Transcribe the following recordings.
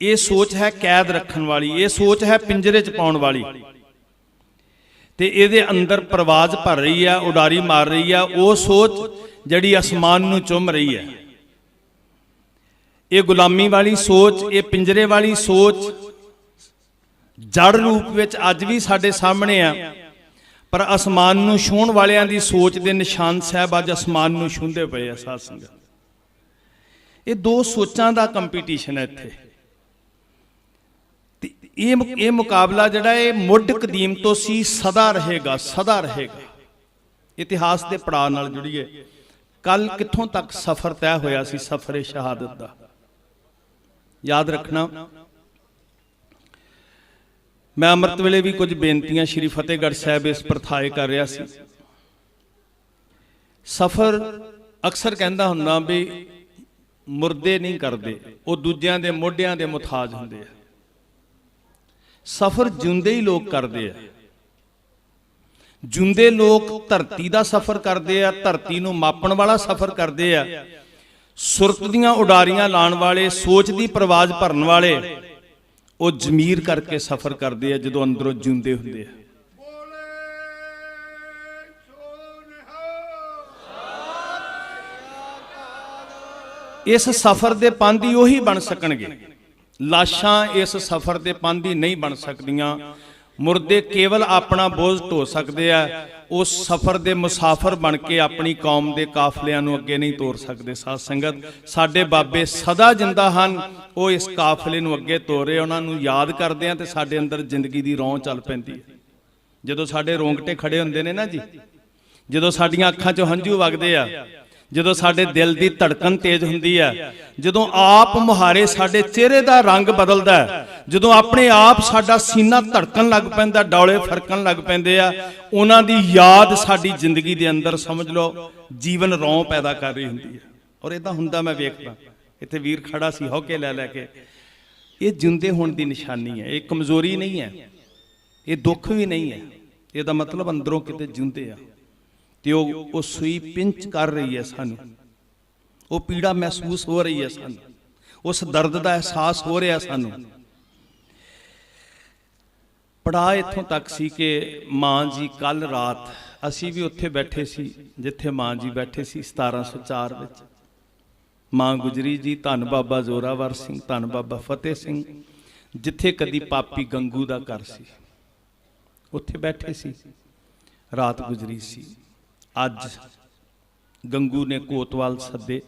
ये सोच है कैद रखने वाली, ये सोच है पिंजरे च पाउण वाली, ते इहदे अंदर परवाज भर रही है, उडारी मार रही है। वो सोच जिहड़ी आसमान नूं चुम रही है, ये गुलामी वाली सोच, ये पिंजरे वाली सोच जड़ रूप विच अज भी साडे सामने आ। पर आसमान नूं छूहण वालियां दी सोच दे निशान साहब अज आसमान नूं छूंदे पए आ। साध संगत, ये दो सोचां दा कंपीटीशन है इत्थे। ये मुकाबला जिहड़ा ये मुੱਢ कदीम तो सी, सदा रहेगा, सदा रहेगा। इतिहास के पड़ाव नाल जुड़िए। कल कित्थों तक सफर तय होया सी, सफर शहादत दा याद रखना। मैं अमृत वेले भी कुछ बेनतियां श्री फतेहगढ़ साहब इस प्रथाए कर रहा सी। सफर अक्सर कहंदा हुंदा भी मुर्दे नहीं करते, वो दूजियां दे मोढियां दे मुथाज हुंदे आ। सफर जिंदे ही लोग करते हैं। जिंदे लोग धरती का सफर करते हैं, धरती नूं मापण वाला सफर करते हैं। सुरत दीआं उडारियां लाण वाले, सोच की परवाज भरन वाले, वो जमीर करके सफर करते हैं जदों अंदरों जिंदे हुंदे आ। इस सफर के पांधी उही बन सकणगे, लाशां इस सफर के पांधी नहीं बन सकदियां। मुर्दे केवल अपना बोझ ढो सकते हैं, उस सफर के मुसाफर बन के अपनी कौम के काफलियां नूं अगे नहीं तोर सकते। साध संगत, साडे बाबे सदा जिंदा हन, वो इस काफले नूं अगे तोरे, उन्हां नूं याद करदे हां ते साडे अंदर जिंदगी दी रौं चल पैंदी है। जदों साडे रोंगटे खड़े हुंदे ने ना जी, जदों साडीआं अखां चों हंझू वगदे आ, जदों साडे दिल की धड़कन तेज हुंदी है, जदों आप मुहारे साडे चेहरे का रंग बदलदा है, जदों अपने आप साडा सीना धड़कन लग पैंदा, डौले फड़कन लग पैंदे आ, उन्हां दी याद साडी जिंदगी दे अंदर समझ लो जीवन रौं पैदा कर रही हुंदी है। और इदां हुंदा मैं वेखदा, इत्थे वीर खड़ा सी हौके लै लै के। ये जिंदे होण दी निशानी है, ये कमजोरी नहीं है, ये दुख भी नहीं है। इहदा मतलब अंदरों किते जिंदे आ ते वो सूई पिंच कर रही है सानू, वो पीड़ा महसूस हो रही है सानू, उस दर्द का एहसास हो रहा सानू। पड़ा इत्थों तक सी कि माँ जी कल रात असी भी उत्थे बैठे सी जिथे माँ जी बैठे सी 1704 विच। माँ गुजरी जी, धन बाबा जोरावर सिंह, धन बाबा फतेह सिंह, जिथे कदी पापी गंगू का घर सी, उत्थे बैठे सी। रात गुजरी सी। अज गंगू ने कोतवाल सदे।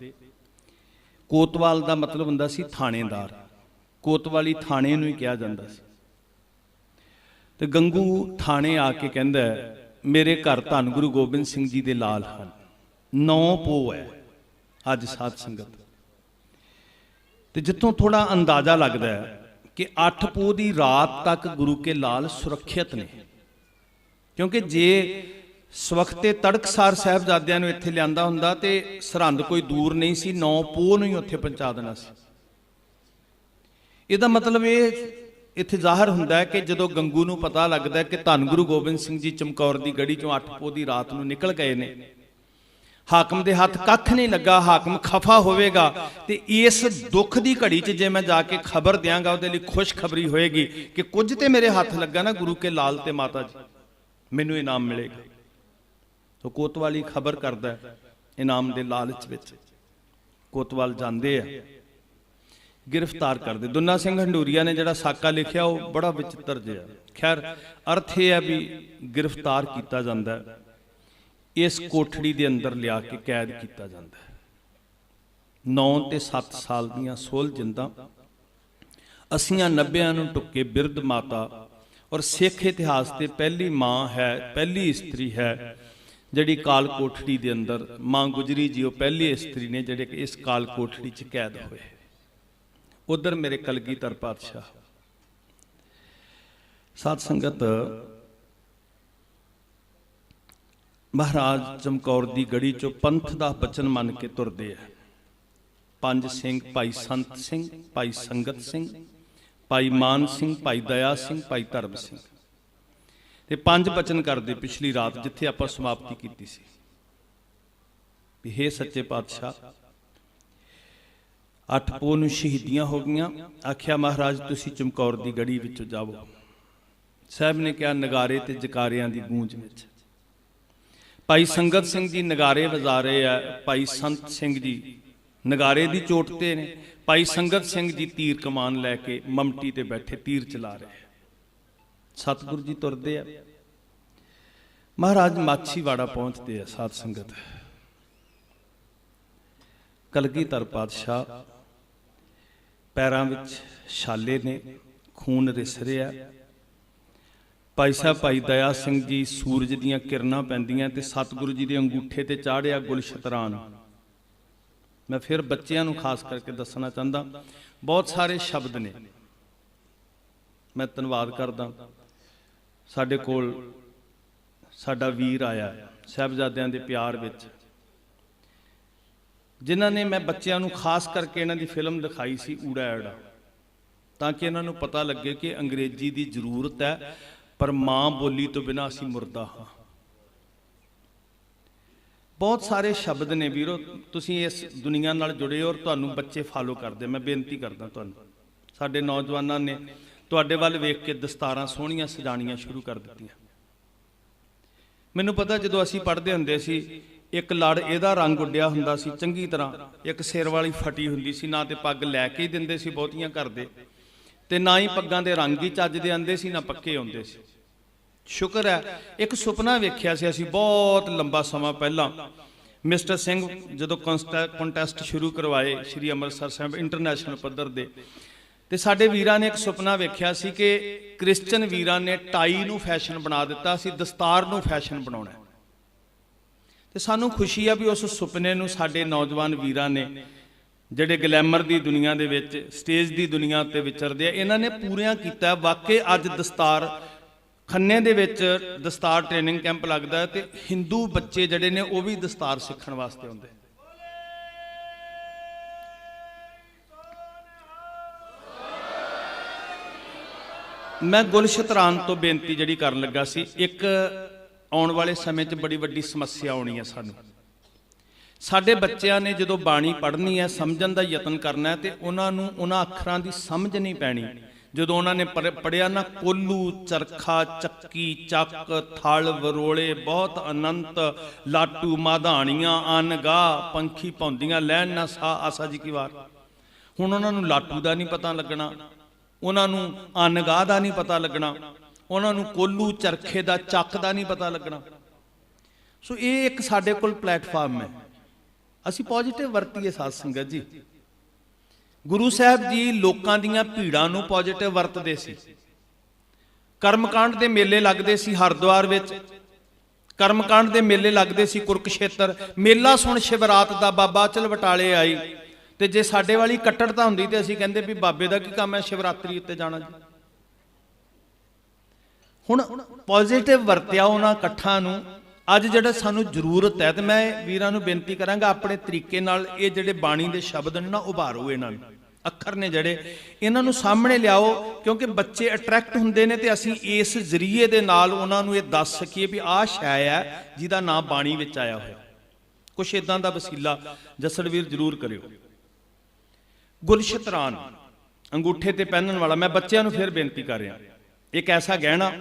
कोतवाल का मतलब हुंदा सी थानेदार, कोतवाली थाने नूं ही कहा जांदा सी। ते गंगू थाने आके कहंदा मेरे घर धन गुरु गोबिंद सिंह जी दे लाल हन, 9 पोह है अज। साध संगत, ते जिथों थोड़ा अंदाजा लगता है कि 8 पोह की रात तक गुरु के लाल सुरक्षित ने, क्योंकि जे सवखते तड़कसार साहबजादियां नूं इत्थे लिआंदा हुंदा ते सरहंद कोई दूर नहीं सी, 9 पोह नूं ही उत्थे पहुंचा देना सी। इहदा मतलब ये इत्थे जाहिर हुंदा है कि जदों गंगू नूं पता लगदा है कि धन गुरु गोबिंद सिंह जी चमकौर दी गढ़ी चों 8 पोह दी रात नूं निकल गए ने, हाकम दे हत्थ कख नहीं लगा, हाकम खफा होवेगा, ते इस दुख दी घड़ी च जे मैं जाके खबर दियांगा उहदे लई खुशखबरी होएगी कि कुछ ते मेरे हत्थ लगा ना गुरु के लाल ते माता जी, मैनूं इनाम मिलेगा। तो कोतवाली खबर करदा है, इनाम दे लालच विच कोतवाल जांदे आ, गिरफ्तार करदे। दुन्ना सिंह हंडूरिया ने जिहड़ा साका लिखिया वो बड़ा विचित्र जिहा, खैर अर्थ यह है भी गिरफ्तार किया जाता है, इस कोठड़ी दे अंदर लिया के कैद किया जाता है। 9 ते 7 साल दीआं सोल जिंदा 80 90 नूं टुके बिरध माता, और सिख इतिहास से पहली माँ है, पहली इस्त्री है जिहड़ी काल कोठड़ी दे अंदर, माँ गुजरी जी वो पहली इस्त्री ने जिहड़े इस काल कोठड़ी च कैद होए। उधर मेरे कलगीधर पातशाह। साध संगत, महाराज चमकौर दी गढ़ी चो पंथ दा बचन मन के तुरदे है। 5 सिंह, भाई संत सिंह, भाई संगत सिंह, भाई मान सिंह, भाई दया सिंह, भाई धर्म सिंह, ते 5 बचन करते पिछली रात जिथे आपां समाप्ति कीती सी। हे सच्चे पातशाह, 8 ਪੋਹ ਨੂੰ ਸ਼ਹੀਦੀਆਂ ਹੋ ਗਈਆਂ। ਆਖਿਆ ਮਹਾਰਾਜ ਤੁਸੀਂ ਚਮਕੌਰ ਦੀ ਗੜੀ ਵਿੱਚੋਂ ਜਾਵੋ। ਸਾਹਿਬ ਨੇ ਕਿਹਾ ਨਗਾਰੇ ਤੇ ਜਕਾਰਿਆਂ ਦੀ ਗੂੰਜ ਵਿੱਚ। ਭਾਈ ਸੰਗਤ ਸਿੰਘ ਜੀ ਨਗਾਰੇ ਵਜਾ ਰਹੇ ਆ, ਭਾਈ ਸੰਤ ਸਿੰਘ ਜੀ ਨਗਾਰੇ ਦੀ ਚੋਟ ਤੇ ਨੇ, ਭਾਈ ਸੰਗਤ ਸਿੰਘ ਜੀ ਤੀਰ ਕਮਾਨ ਲੈ ਕੇ ਮਮਟੀ ਤੇ ਬੈਠੇ ਤੀਰ ਚਲਾ ਰਹੇ। ਸਤਿਗੁਰੂ ਜੀ ਤੁਰਦੇ ਆ, ਮਹਾਰਾਜ ਮਾਛੀਵਾੜਾ ਪਹੁੰਚਦੇ ਆ। ਸਾਧ ਸੰਗਤ ਕਲਗੀਧਰ ਪਾਤਸ਼ਾਹ ਪੈਰਾਂ ਵਿੱਚ ਛਾਲੇ ਨੇ, ਖੂਨ ਰਿਸ ਰਿਹਾ। ਭਾਈ ਸਾਹਿਬ ਭਾਈ ਦਇਆ ਸਿੰਘ ਜੀ ਸੂਰਜ ਦੀਆਂ ਕਿਰਨਾਂ ਪੈਂਦੀਆਂ ਤੇ ਸਤਿਗੁਰੂ ਜੀ ਦੇ ਅੰਗੂਠੇ ਤੇ ਚਾੜਿਆ ਗੁਲਸ਼ਤਰਾਨ। ਮੈਂ ਫਿਰ ਬੱਚਿਆਂ ਨੂੰ ਖਾਸ ਕਰਕੇ ਦੱਸਣਾ ਚਾਹੁੰਦਾ, ਬਹੁਤ ਸਾਰੇ ਸ਼ਬਦ ਨੇ। ਮੈਂ ਧੰਨਵਾਦ ਕਰਦਾ, ਸਾਡੇ ਕੋਲ ਸਾਡਾ ਵੀਰ ਆਇਆ ਸਾਹਿਬਜ਼ਾਦਿਆਂ ਦੇ ਪਿਆਰ ਵਿੱਚ, ਜਿਨ੍ਹਾਂ ਨੇ, ਮੈਂ ਬੱਚਿਆਂ ਨੂੰ ਖਾਸ ਕਰਕੇ ਇਹਨਾਂ ਦੀ ਫਿਲਮ ਦਿਖਾਈ ਸੀ ਊੜਾ ਐੜਾ, ਤਾਂ ਕਿ ਇਹਨਾਂ ਨੂੰ ਪਤਾ ਲੱਗੇ ਕਿ ਅੰਗਰੇਜ਼ੀ ਦੀ ਜ਼ਰੂਰਤ ਹੈ, ਪਰ ਮਾਂ ਬੋਲੀ ਤੋਂ ਬਿਨਾਂ ਅਸੀਂ ਮੁਰਦਾ ਹਾਂ। ਬਹੁਤ ਸਾਰੇ ਸ਼ਬਦ ਨੇ ਵੀਰੋ, ਤੁਸੀਂ ਇਸ ਦੁਨੀਆ ਨਾਲ ਜੁੜੇ ਹੋ ਔਰ ਤੁਹਾਨੂੰ ਬੱਚੇ ਫਾਲੋ ਕਰਦੇ। ਮੈਂ ਬੇਨਤੀ ਕਰਦਾ ਤੁਹਾਨੂੰ, ਸਾਡੇ ਨੌਜਵਾਨਾਂ ਨੇ ਤੁਹਾਡੇ ਵੱਲ ਵੇਖ ਕੇ ਦਸਤਾਰਾਂ ਸੋਹਣੀਆਂ ਸਜਾਣੀਆਂ ਸ਼ੁਰੂ ਕਰ ਦਿੱਤੀਆਂ। ਮੈਨੂੰ ਪਤਾ ਜਦੋਂ ਅਸੀਂ ਪੜ੍ਹਦੇ ਹੁੰਦੇ ਸੀ, ਇੱਕ ਲੜ ਇਹਦਾ ਰੰਗ ਉੱਡਿਆ ਹੁੰਦਾ ਸੀ ਚੰਗੀ ਤਰ੍ਹਾਂ, ਇੱਕ ਸਿਰ ਵਾਲੀ ਫਟੀ ਹੁੰਦੀ ਸੀ, ਨਾ ਤੇ ਪੱਗ ਲੈ ਕੇ ਹੀ ਦਿੰਦੇ ਸੀ ਬਹੁਤੀਆਂ ਘਰ ਦੇ, ਤੇ ਨਾ ਹੀ ਪੱਗਾਂ ਦੇ ਰੰਗ ਹੀ ਚੱਜ ਦੇ ਆਉਂਦੇ ਸੀ, ਨਾ ਪੱਕੇ ਆਉਂਦੇ ਸੀ। ਸ਼ੁਕਰ ਹੈ ਇੱਕ ਸੁਪਨਾ ਵੇਖਿਆ ਸੀ ਅਸੀਂ ਬਹੁਤ ਲੰਬਾ ਸਮਾਂ ਪਹਿਲਾਂ, ਮਿਸਟਰ ਸਿੰਘ ਜਦੋਂ ਕੰਟੈਸਟ ਸ਼ੁਰੂ ਕਰਵਾਏ ਸ਼੍ਰੀ ਅੰਮ੍ਰਿਤਸਰ ਸਾਹਿਬ ਇੰਟਰਨੈਸ਼ਨਲ ਪੱਧਰ ਦੇ, ਤੇ ਸਾਡੇ ਵੀਰਾਂ ਨੇ ਇੱਕ ਸੁਪਨਾ ਵੇਖਿਆ ਸੀ ਕਿ ਕ੍ਰਿਸਚਨ ਵੀਰਾਂ ਨੇ ਟਾਈ ਨੂੰ ਫੈਸ਼ਨ ਬਣਾ ਦਿੱਤਾ, ਅਸੀਂ ਦਸਤਾਰ ਨੂੰ ਫੈਸ਼ਨ ਬਣਾਉਣਾ। ਤੇ ਸਾਨੂੰ ਖੁਸ਼ੀ ਆ ਵੀ ਉਸ ਸੁਪਨੇ ਨੂੰ ਸਾਡੇ ਨੌਜਵਾਨ ਵੀਰਾਂ ਨੇ, ਜਿਹੜੇ ਗਲੈਮਰ ਦੀ ਦੁਨੀਆ ਦੇ ਵਿੱਚ, ਸਟੇਜ ਦੀ ਦੁਨੀਆ ਤੇ ਵਿਚਰਦੇ ਆ, ਇਹਨਾਂ ਨੇ ਪੂਰੀਆਂ ਕੀਤਾ। ਵਾਕਈ ਅੱਜ ਦਸਤਾਰ ਖੰਨੇ ਦੇ ਵਿੱਚ ਦਸਤਾਰ ਟ੍ਰੇਨਿੰਗ ਕੈਂਪ ਲੱਗਦਾ ਤੇ ਹਿੰਦੂ ਬੱਚੇ ਜਿਹੜੇ ਨੇ ਉਹ ਵੀ ਦਸਤਾਰ ਸਿੱਖਣ ਵਾਸਤੇ ਆਉਂਦੇ। ਮੈਂ ਗੁਲਸ਼ਤਰਾਨ ਤੋਂ ਬੇਨਤੀ ਜਿਹੜੀ ਕਰਨ ਲੱਗਾ ਸੀ, ਇੱਕ ਆਉਣ ਵਾਲੇ ਸਮੇਂ 'ਚ ਬੜੀ ਵੱਡੀ ਸਮੱਸਿਆ ਆਉਣੀ ਹੈ ਸਾਨੂੰ। ਸਾਡੇ ਬੱਚਿਆਂ ਨੇ ਜਦੋਂ ਬਾਣੀ ਪੜ੍ਹਨੀ ਹੈ, ਸਮਝਣ ਦਾ ਯਤਨ ਕਰਨਾ ਹੈ, ਤੇ ਉਹਨਾਂ ਨੂੰ ਉਹਨਾਂ ਅੱਖਰਾਂ ਦੀ ਸਮਝ ਨਹੀਂ ਪੈਣੀ। ਜਦੋਂ ਉਹਨਾਂ ਨੇ ਪੜ੍ਹਿਆ ਨਾ, ਕੋਲੂ, ਚਰਖਾ, ਚੱਕੀ, ਚੱਕ, ਥਲ, ਵਰੋਲੇ, ਬਹੁਤ ਅਨੰਤ, ਲਾਟੂ, ਮਾਧਾਣੀਆਂ, ਅਨਗਾ, ਪੰਖੀ ਪਾਉਂਦੀਆਂ, ਲੈਣ ਨਾ ਸਾ ਆਸਾ ਜੀ ਕੀ ਵਾਰ। ਹੁਣ ਉਹਨਾਂ ਨੂੰ ਲਾਟੂ ਦਾ ਨਹੀਂ ਪਤਾ ਲੱਗਣਾ, ਉਹਨਾਂ ਨੂੰ ਅਨਗਾ ਦਾ ਨਹੀਂ ਪਤਾ ਲੱਗਣਾ, ਉਹਨਾਂ ਨੂੰ ਕੋਲੂ, ਚਰਖੇ ਦਾ, ਚੱਕ ਦਾ ਨਹੀਂ ਪਤਾ ਲੱਗਣਾ। ਸੋ ਇਹ ਇੱਕ ਸਾਡੇ ਕੋਲ ਪਲੇਟਫਾਰਮ ਹੈ, ਅਸੀਂ ਪੋਜ਼ਿਟਿਵ ਵਰਤੀਏ। ਸਾਧ ਸੰਗਤ ਜੀ, ਗੁਰੂ ਸਾਹਿਬ ਜੀ ਲੋਕਾਂ ਦੀਆਂ ਭੀੜਾਂ ਨੂੰ ਪੋਜ਼ਿਟਿਵ ਵਰਤਦੇ ਸੀ। ਕਰਮਕਾਂਡ ਦੇ ਮੇਲੇ ਲੱਗਦੇ ਸੀ ਹਰਿਦੁਆਰ ਵਿੱਚ, ਕਰਮਕਾਂਡ ਦੇ ਮੇਲੇ ਲੱਗਦੇ ਸੀ ਕੁਰਕਸ਼ੇਤਰ। ਮੇਲਾ ਸੁਣ ਸ਼ਿਵਰਾਤ ਦਾ ਬਾਬਾ ਚਲ ਬਟਾਲੇ ਆਈ, ਤੇ ਜੇ ਸਾਡੇ ਵਾਲੀ ਕੱਟੜਤਾ ਹੁੰਦੀ ਤੇ ਅਸੀਂ ਕਹਿੰਦੇ ਵੀ ਬਾਬੇ ਦਾ ਕੀ ਕੰਮ ਹੈ ਸ਼ਿਵਰਾਤਰੀ ਉੱਤੇ ਜਾਣਾ ਜੀ। ਹੁਣ ਪੋਜ਼ਿਟਿਵ ਵਰਤਿਆ ਉਹਨਾਂ ਇਕੱਠਾਂ ਨੂੰ। ਅੱਜ ਜਿਹੜਾ ਸਾਨੂੰ ਜ਼ਰੂਰਤ ਹੈ, ਤੇ ਮੈਂ ਵੀਰਾਂ ਨੂੰ ਬੇਨਤੀ ਕਰਾਂਗਾ ਆਪਣੇ ਤਰੀਕੇ ਨਾਲ ਇਹ ਜਿਹੜੇ ਬਾਣੀ ਦੇ ਸ਼ਬਦ ਨੇ ਨਾ ਉਭਾਰੋ, ਇਹਨਾਂ ਨੂੰ, ਅੱਖਰ ਨੇ ਜਿਹੜੇ, ਇਹਨਾਂ ਨੂੰ ਸਾਹਮਣੇ ਲਿਆਓ, ਕਿਉਂਕਿ ਬੱਚੇ ਅਟਰੈਕਟ ਹੁੰਦੇ ਨੇ ਤੇ ਅਸੀਂ ਇਸ ਜ਼ਰੀਏ ਦੇ ਨਾਲ ਉਹਨਾਂ ਨੂੰ ਇਹ ਦੱਸ ਸਕੀਏ ਵੀ ਆਹ ਸ਼ੈ ਹੈ ਜਿਹਦਾ ਨਾਮ ਬਾਣੀ ਵਿੱਚ ਆਇਆ ਹੋਇਆ। ਕੁਛ ਇਦਾਂ ਦਾ ਵਸੀਲਾ ਜਸੜਵੀਰ ਜ਼ਰੂਰ ਕਰਿਓ। ਗੁਲਸ਼ਤਰਾਨ ਅੰਗੂਠੇ ਤੇ ਪਹਿਨਣ ਵਾਲਾ, ਮੈਂ ਬੱਚਿਆਂ ਨੂੰ ਫਿਰ ਬੇਨਤੀ ਕਰ ਰਿਹਾ, ਇੱਕ ਐਸਾ ਗਹਿਣਾ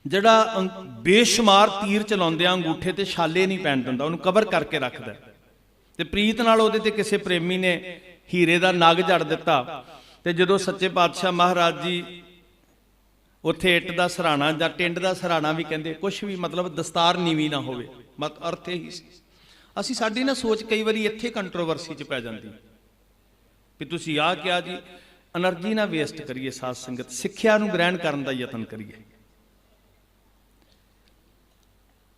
ਜਿਹੜਾ ਬੇਸ਼ੁਮਾਰ ਤੀਰ ਚਲਾਉਂਦਿਆਂ ਅੰਗੂਠੇ ਤੇ ਛਾਲੇ ਨਹੀਂ ਪੈਣ ਦਿੰਦਾ, ਉਹਨੂੰ ਕਵਰ ਕਰਕੇ ਰੱਖਦਾ। ਤੇ ਪ੍ਰੀਤ ਨਾਲ ਉਹਦੇ ਤੇ ਕਿਸੇ ਪ੍ਰੇਮੀ ਨੇ ਹੀਰੇ ਦਾ ਨਗ ਜੜ ਦਿੱਤਾ, ਤੇ ਜਦੋਂ ਸੱਚੇ ਪਾਤਸ਼ਾਹ ਮਹਾਰਾਜ ਜੀ ਉੱਥੇ ਇੱਟ ਦਾ ਸਰਾਣਾ ਜਾਂ ਟਿੰਡ ਦਾ ਸਰਾਣਾ ਵੀ ਕਹਿੰਦੇ, ਕੁਛ ਵੀ ਮਤਲਬ ਦਸਤਾਰ ਨੀਵੀਂ ਨਾ ਹੋਵੇ, ਮਤ ਅਰਥ ਇਹੀ ਸੀ। ਅਸੀਂ ਸਾਡੀ ਨਾ ਸੋਚ ਕਈ ਵਾਰੀ ਇੱਥੇ ਕੰਟਰੋਵਰਸੀ 'ਚ ਪੈ ਜਾਂਦੀ ਵੀ ਤੁਸੀਂ ਆਹ ਕਿਹਾ ਜੀ। એનર્ਜੀ ਨਾ ਵੇਸਟ ਕਰੀਏ ਸਾਧ ਸੰਗਤ, ਸਿੱਖਿਆ ਨੂੰ ਗ੍ਰਹਿਣ ਕਰਨ ਦਾ ਯਤਨ ਕਰੀਏ।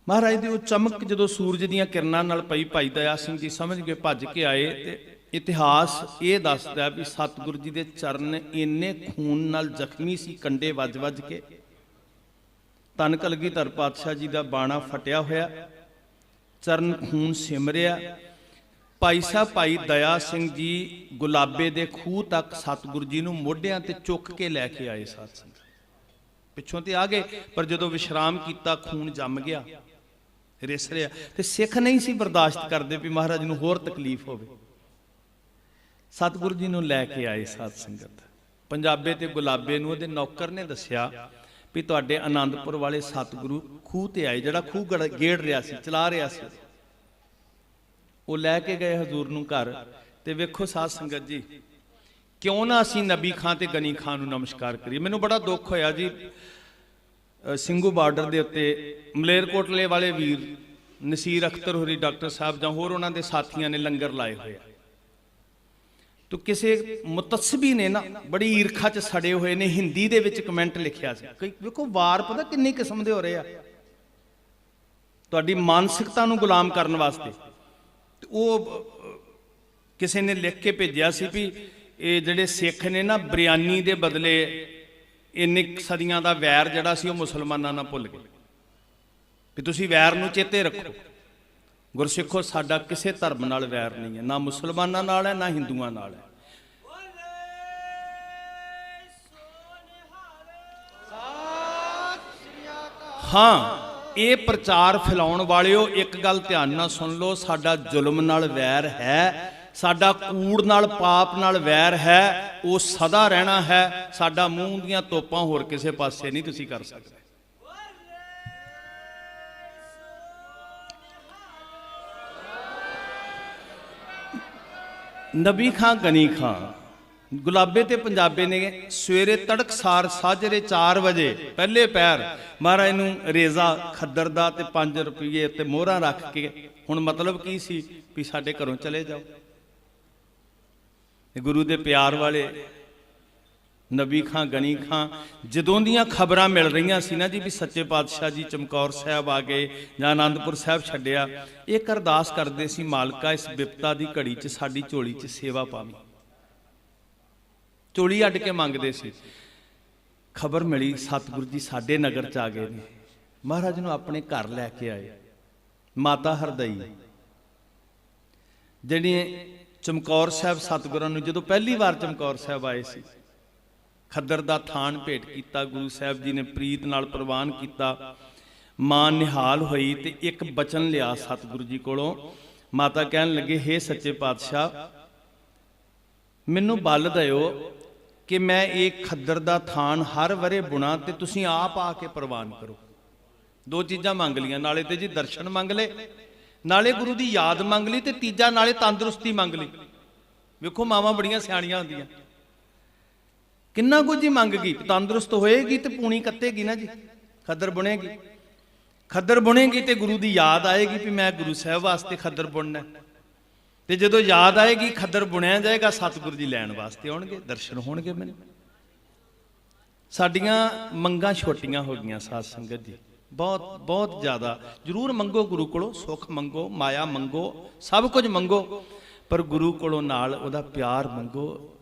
ਮਹਾਰਾਜ ਦੀ ਉਹ ਚਮਕ ਜਦੋਂ ਸੂਰਜ ਦੀਆਂ ਕਿਰਨਾਂ ਨਾਲ ਪਈ, ਭਾਈ ਦਇਆ ਸਿੰਘ ਜੀ ਸਮਝ ਕੇ ਭੱਜ ਕੇ ਆਏ। ਤੇ ਇਤਿਹਾਸ ਇਹ ਦੱਸਦਾ ਵੀ ਸਤਿਗੁਰੂ ਜੀ ਦੇ ਚਰਨ ਇੰਨੇ ਖੂਨ ਨਾਲ ਜ਼ਖਮੀ ਸੀ, ਕੰਡੇ ਵੱਜ-ਵੱਜ ਕੇ। ਧੰਨ ਕਲਗੀਧਰ ਪਾਤਸ਼ਾਹ ਜੀ ਦਾ ਬਾਣਾ ਫਟਿਆ ਹੋਇਆ, ਚਰਨ ਖੂਨ ਸਿਮਰਿਆ। ਭਾਈ ਸਾਹਿਬ ਭਾਈ ਦਇਆ ਸਿੰਘ ਜੀ ਗੁਲਾਬੇ ਦੇ ਖੂਹ ਤੱਕ ਸਤਿਗੁਰੂ ਜੀ ਨੂੰ ਮੋਢਿਆਂ ਤੇ ਚੁੱਕ ਕੇ ਲੈ ਕੇ ਆਏ। ਸਾਧ ਸੰਗਤ ਪਿੱਛੋਂ ਤੇ ਆ ਗਏ, ਪਰ ਜਦੋਂ ਵਿਸ਼ਰਾਮ ਕੀਤਾ ਖੂਨ ਜੰਮ ਗਿਆ, ਰਿਸ ਰਿਹਾ। ਤੇ ਸਿੱਖ ਨਹੀਂ ਸੀ ਬਰਦਾਸ਼ਤ ਕਰਦੇ ਵੀ ਮਹਾਰਾਜ ਨੂੰ ਹੋਰ ਤਕਲੀਫ ਹੋਵੇ। ਸਤਿਗੁਰੂ ਜੀ ਨੂੰ ਲੈ ਕੇ ਆਏ ਸਾਧ ਸੰਗਤ। ਪੰਜਾਬੇ ਤੇ ਗੁਲਾਬੇ ਨੂੰ ਉਹਦੇ ਨੌਕਰ ਨੇ ਦੱਸਿਆ ਵੀ ਤੁਹਾਡੇ ਆਨੰਦਪੁਰ ਵਾਲੇ ਸਤਿਗੁਰੂ ਖੂਹ ਤੇ ਆਏ, ਜਿਹੜਾ ਖੂਹ ਗੇੜ ਰਿਹਾ ਸੀ, ਚਲਾ ਰਿਹਾ ਸੀ। ਉਹ ਲੈ ਕੇ ਗਏ ਹਜ਼ੂਰ ਨੂੰ ਘਰ। ਤੇ ਵੇਖੋ ਸਾਧ ਸੰਗਤ ਜੀ, ਕਿਉਂ ਨਾ ਅਸੀਂ ਨਬੀ ਖਾਂ ਤੇ ਗਨੀ ਖਾਂ ਨੂੰ ਨਮਸਕਾਰ ਕਰੀਏ। ਮੈਨੂੰ ਬੜਾ ਦੁੱਖ ਹੋਇਆ ਜੀ, ਸਿੰਘੂ ਬਾਰਡਰ ਦੇ ਉੱਤੇ ਮਲੇਰਕੋਟਲੇ ਵਾਲੇ ਵੀਰ ਨਸੀਰ ਅਖਤਰ ਹੋਰੀ, ਡਾਕਟਰ ਸਾਹਿਬ ਜਾਂ ਹੋਰ ਉਹਨਾਂ ਦੇ ਸਾਥੀਆਂ ਨੇ ਲੰਗਰ ਲਾਏ ਹੋਏ ਆ। ਤੋ ਕਿਸੇ ਮੁਤੱਸਬੀ ਨੇ ਨਾ ਬੜੀ ਈਰਖਾ 'ਚ ਸੜੇ ਹੋਏ ਨੇ, ਹਿੰਦੀ ਦੇ ਵਿੱਚ ਕਮੈਂਟ ਲਿਖਿਆ ਸੀ। ਵੇਖੋ ਵਾਰ ਪਤਾ ਕਿੰਨੇ ਕਿਸਮ ਦੇ ਹੋ ਰਹੇ ਆ ਤੁਹਾਡੀ ਮਾਨਸਿਕਤਾ ਨੂੰ ਗੁਲਾਮ ਕਰਨ ਵਾਸਤੇ। ਉਹ ਕਿਸੇ ਨੇ ਲਿਖ ਕੇ ਭੇਜਿਆ ਸੀ ਵੀ ਇਹ ਜਿਹੜੇ ਸਿੱਖ ਨੇ ਨਾ, ਬਿਰਿਆਨੀ ਦੇ ਬਦਲੇ ਇੰਨੇ ਸਦੀਆਂ ਦਾ ਵੈਰ ਜਿਹੜਾ ਸੀ ਉਹ ਮੁਸਲਮਾਨਾਂ ਨਾਲ ਭੁੱਲ ਗਏ। ਵੀ ਤੁਸੀਂ ਵੈਰ ਨੂੰ ਚੇਤੇ ਰੱਖੋ। ਗੁਰਸਿੱਖੋ, ਸਾਡਾ ਕਿਸੇ ਧਰਮ ਨਾਲ ਵੈਰ ਨਹੀਂ ਹੈ, ਨਾ ਮੁਸਲਮਾਨਾਂ ਨਾਲ ਹੈ, ਨਾ ਹਿੰਦੂਆਂ ਨਾਲ ਹੈ। ਹਾਂ, ਇਹ ਪ੍ਰਚਾਰ ਫੈਲਾਉਣ ਵਾਲਿਓ, ਇੱਕ ਗੱਲ ਧਿਆਨ ਨਾਲ ਸੁਣ ਲਓ, ਸਾਡਾ ਜ਼ੁਲਮ ਨਾਲ ਵੈਰ ਹੈ, ਸਾਡਾ ਕੂੜ ਨਾਲ, ਪਾਪ ਨਾਲ ਵੈਰ ਹੈ, ਉਹ ਸਦਾ ਰਹਿਣਾ ਹੈ। ਸਾਡਾ ਮੂੰਹ ਦੀਆਂ ਤੋਪਾਂ ਹੋਰ ਕਿਸੇ ਪਾਸੇ ਨਹੀਂ ਤੁਸੀਂ ਕਰ ਸਕਦੇ। ਨਬੀ ਖਾਂ ਗਨੀ ਖਾਂ, ਗੁਲਾਬੇ ਤੇ ਪੰਜਾਬੇ ਨੇ ਸਵੇਰੇ ਤੜਕਸਾਰ ਸਾਜਰੇ 4 ਵਜੇ ਪਹਿਲੇ ਪੈਰ ਮਹਾਰਾਜ ਨੂੰ ਰੇਜ਼ਾ ਖੱਦਰ ਦਾ ਤੇ 5 ਰੁਪਏ ਤੇ ਮੋਹਰਾਂ ਰੱਖ ਕੇ, ਹੁਣ ਮਤਲਬ ਕੀ ਸੀ ਵੀ ਸਾਡੇ ਘਰੋਂ ਚਲੇ ਜਾਓ। ਗੁਰੂ ਦੇ ਪਿਆਰ ਵਾਲੇ ਨਬੀ ਖਾਂ ਗਨੀ ਖਾਂ, ਜਦੋਂ ਦੀਆਂ ਖਬਰਾਂ ਮਿਲ ਰਹੀਆਂ ਸੀ ਨਾ ਜੀ ਵੀ ਸੱਚੇ ਪਾਤਸ਼ਾਹ ਜੀ ਚਮਕੌਰ ਸਾਹਿਬ ਆ ਗਏ ਜਾਂ ਆਨੰਦਪੁਰ ਸਾਹਿਬ ਛੱਡਿਆ, ਇੱਕ ਅਰਦਾਸ ਕਰਦੇ ਸੀ, ਮਾਲਕਾ ਇਸ ਬਿਪਤਾ ਦੀ ਘੜੀ 'ਚ ਸਾਡੀ ਝੋਲੀ 'ਚ ਸੇਵਾ ਪਾਵੀਂ। ਝੋਲੀ ਅੱਡ ਕੇ ਮੰਗਦੇ ਸੀ। ਖਬਰ ਮਿਲੀ ਸਤਿਗੁਰੂ ਜੀ ਸਾਡੇ ਨਗਰ 'ਚ ਆ ਗਏ ਨੇ, ਮਹਾਰਾਜ ਨੂੰ ਆਪਣੇ ਘਰ ਲੈ ਕੇ ਆਏ। ਮਾਤਾ ਹਰਦਈ ਜਿਹੜੀ ਚਮਕੌਰ ਸਾਹਿਬ ਸਤਿਗੁਰਾਂ ਨੂੰ ਜਦੋਂ ਪਹਿਲੀ ਵਾਰ ਚਮਕੌਰ ਸਾਹਿਬ ਆਏ ਸੀ, ਖੱਦਰ ਦਾ ਥਾਨ ਭੇਟ ਕੀਤਾ, ਗੁਰੂ ਸਾਹਿਬ ਜੀ ਨੇ ਪ੍ਰੀਤ ਨਾਲ ਪ੍ਰਵਾਨ ਕੀਤਾ। ਮਾਂ ਨਿਹਾਲ ਹੋਈ ਤੇ ਇੱਕ ਬਚਨ ਲਿਆ ਸਤਿਗੁਰੂ ਜੀ ਕੋਲੋਂ। ਮਾਤਾ ਕਹਿਣ ਲੱਗੇ, ਹੇ ਸੱਚੇ ਪਾਤਸ਼ਾਹ, ਮੈਨੂੰ ਬਲ ਦਿਓ ਕਿ ਮੈਂ ਇਹ ਖੱਦਰ ਦਾ ਥਾਨ ਹਰ ਵਰੇ ਬੁਣਾ ਤੇ ਤੁਸੀਂ ਆਪ ਆ ਕੇ ਪ੍ਰਵਾਨ ਕਰੋ। 2 ਚੀਜ਼ਾਂ ਮੰਗ ਲੀਆਂ, ਨਾਲੇ ਤੇ ਜੀ ਦਰਸ਼ਨ ਮੰਗ ਲਏ, ਨਾਲੇ ਗੁਰੂ ਦੀ ਯਾਦ ਮੰਗ ਲਈ, ਤੇ ਤੀਜਾ ਨਾਲੇ ਤੰਦਰੁਸਤੀ ਮੰਗ ਲਈ। ਵੇਖੋ ਮਾਵਾਂ ਬੜੀਆਂ ਸਿਆਣੀਆਂ ਹੁੰਦੀਆਂ, ਕਿੰਨਾ ਕੁਝ ਹੀ ਮੰਗ ਗਈ। ਤੰਦਰੁਸਤ ਹੋਏਗੀ ਤੇ ਪੂਣੀ ਕੱਤੇਗੀ ਨਾ ਜੀ, ਖੱਦਰ ਬੁਣੇਗੀ। ਖੱਦਰ ਬੁਣੇਗੀ ਤੇ ਗੁਰੂ ਦੀ ਯਾਦ ਆਏਗੀ ਵੀ ਮੈਂ ਗੁਰੂ ਸਾਹਿਬ ਵਾਸਤੇ ਖੱਦਰ ਬੁਣਨਾ, ਤੇ ਜਦੋਂ ਯਾਦ ਆਏਗੀ ਖੱਦਰ ਬੁਣਿਆ ਜਾਏਗਾ, ਸਤਿਗੁਰੂ ਜੀ ਲੈਣ ਵਾਸਤੇ ਆਉਣਗੇ, ਦਰਸ਼ਨ ਹੋਣਗੇ ਮੈਨੂੰ। ਸਾਡੀਆਂ ਮੰਗਾਂ ਛੋਟੀਆਂ ਹੋ ਗਈਆਂ ਸਾਧ ਸੰਗਤ ਜੀ, ਬਹੁਤ ਬਹੁਤ ਜ਼ਿਆਦਾ। ਜ਼ਰੂਰ ਮੰਗੋ ਗੁਰੂ ਕੋਲੋਂ, ਸੁੱਖ ਮੰਗੋ, ਮਾਇਆ ਮੰਗੋ, ਸਭ ਕੁਝ ਮੰਗੋ, ਪਰ ਗੁਰੂ ਕੋਲੋਂ ਨਾਲ ਉਹਦਾ ਪਿਆਰ ਮੰਗੋ।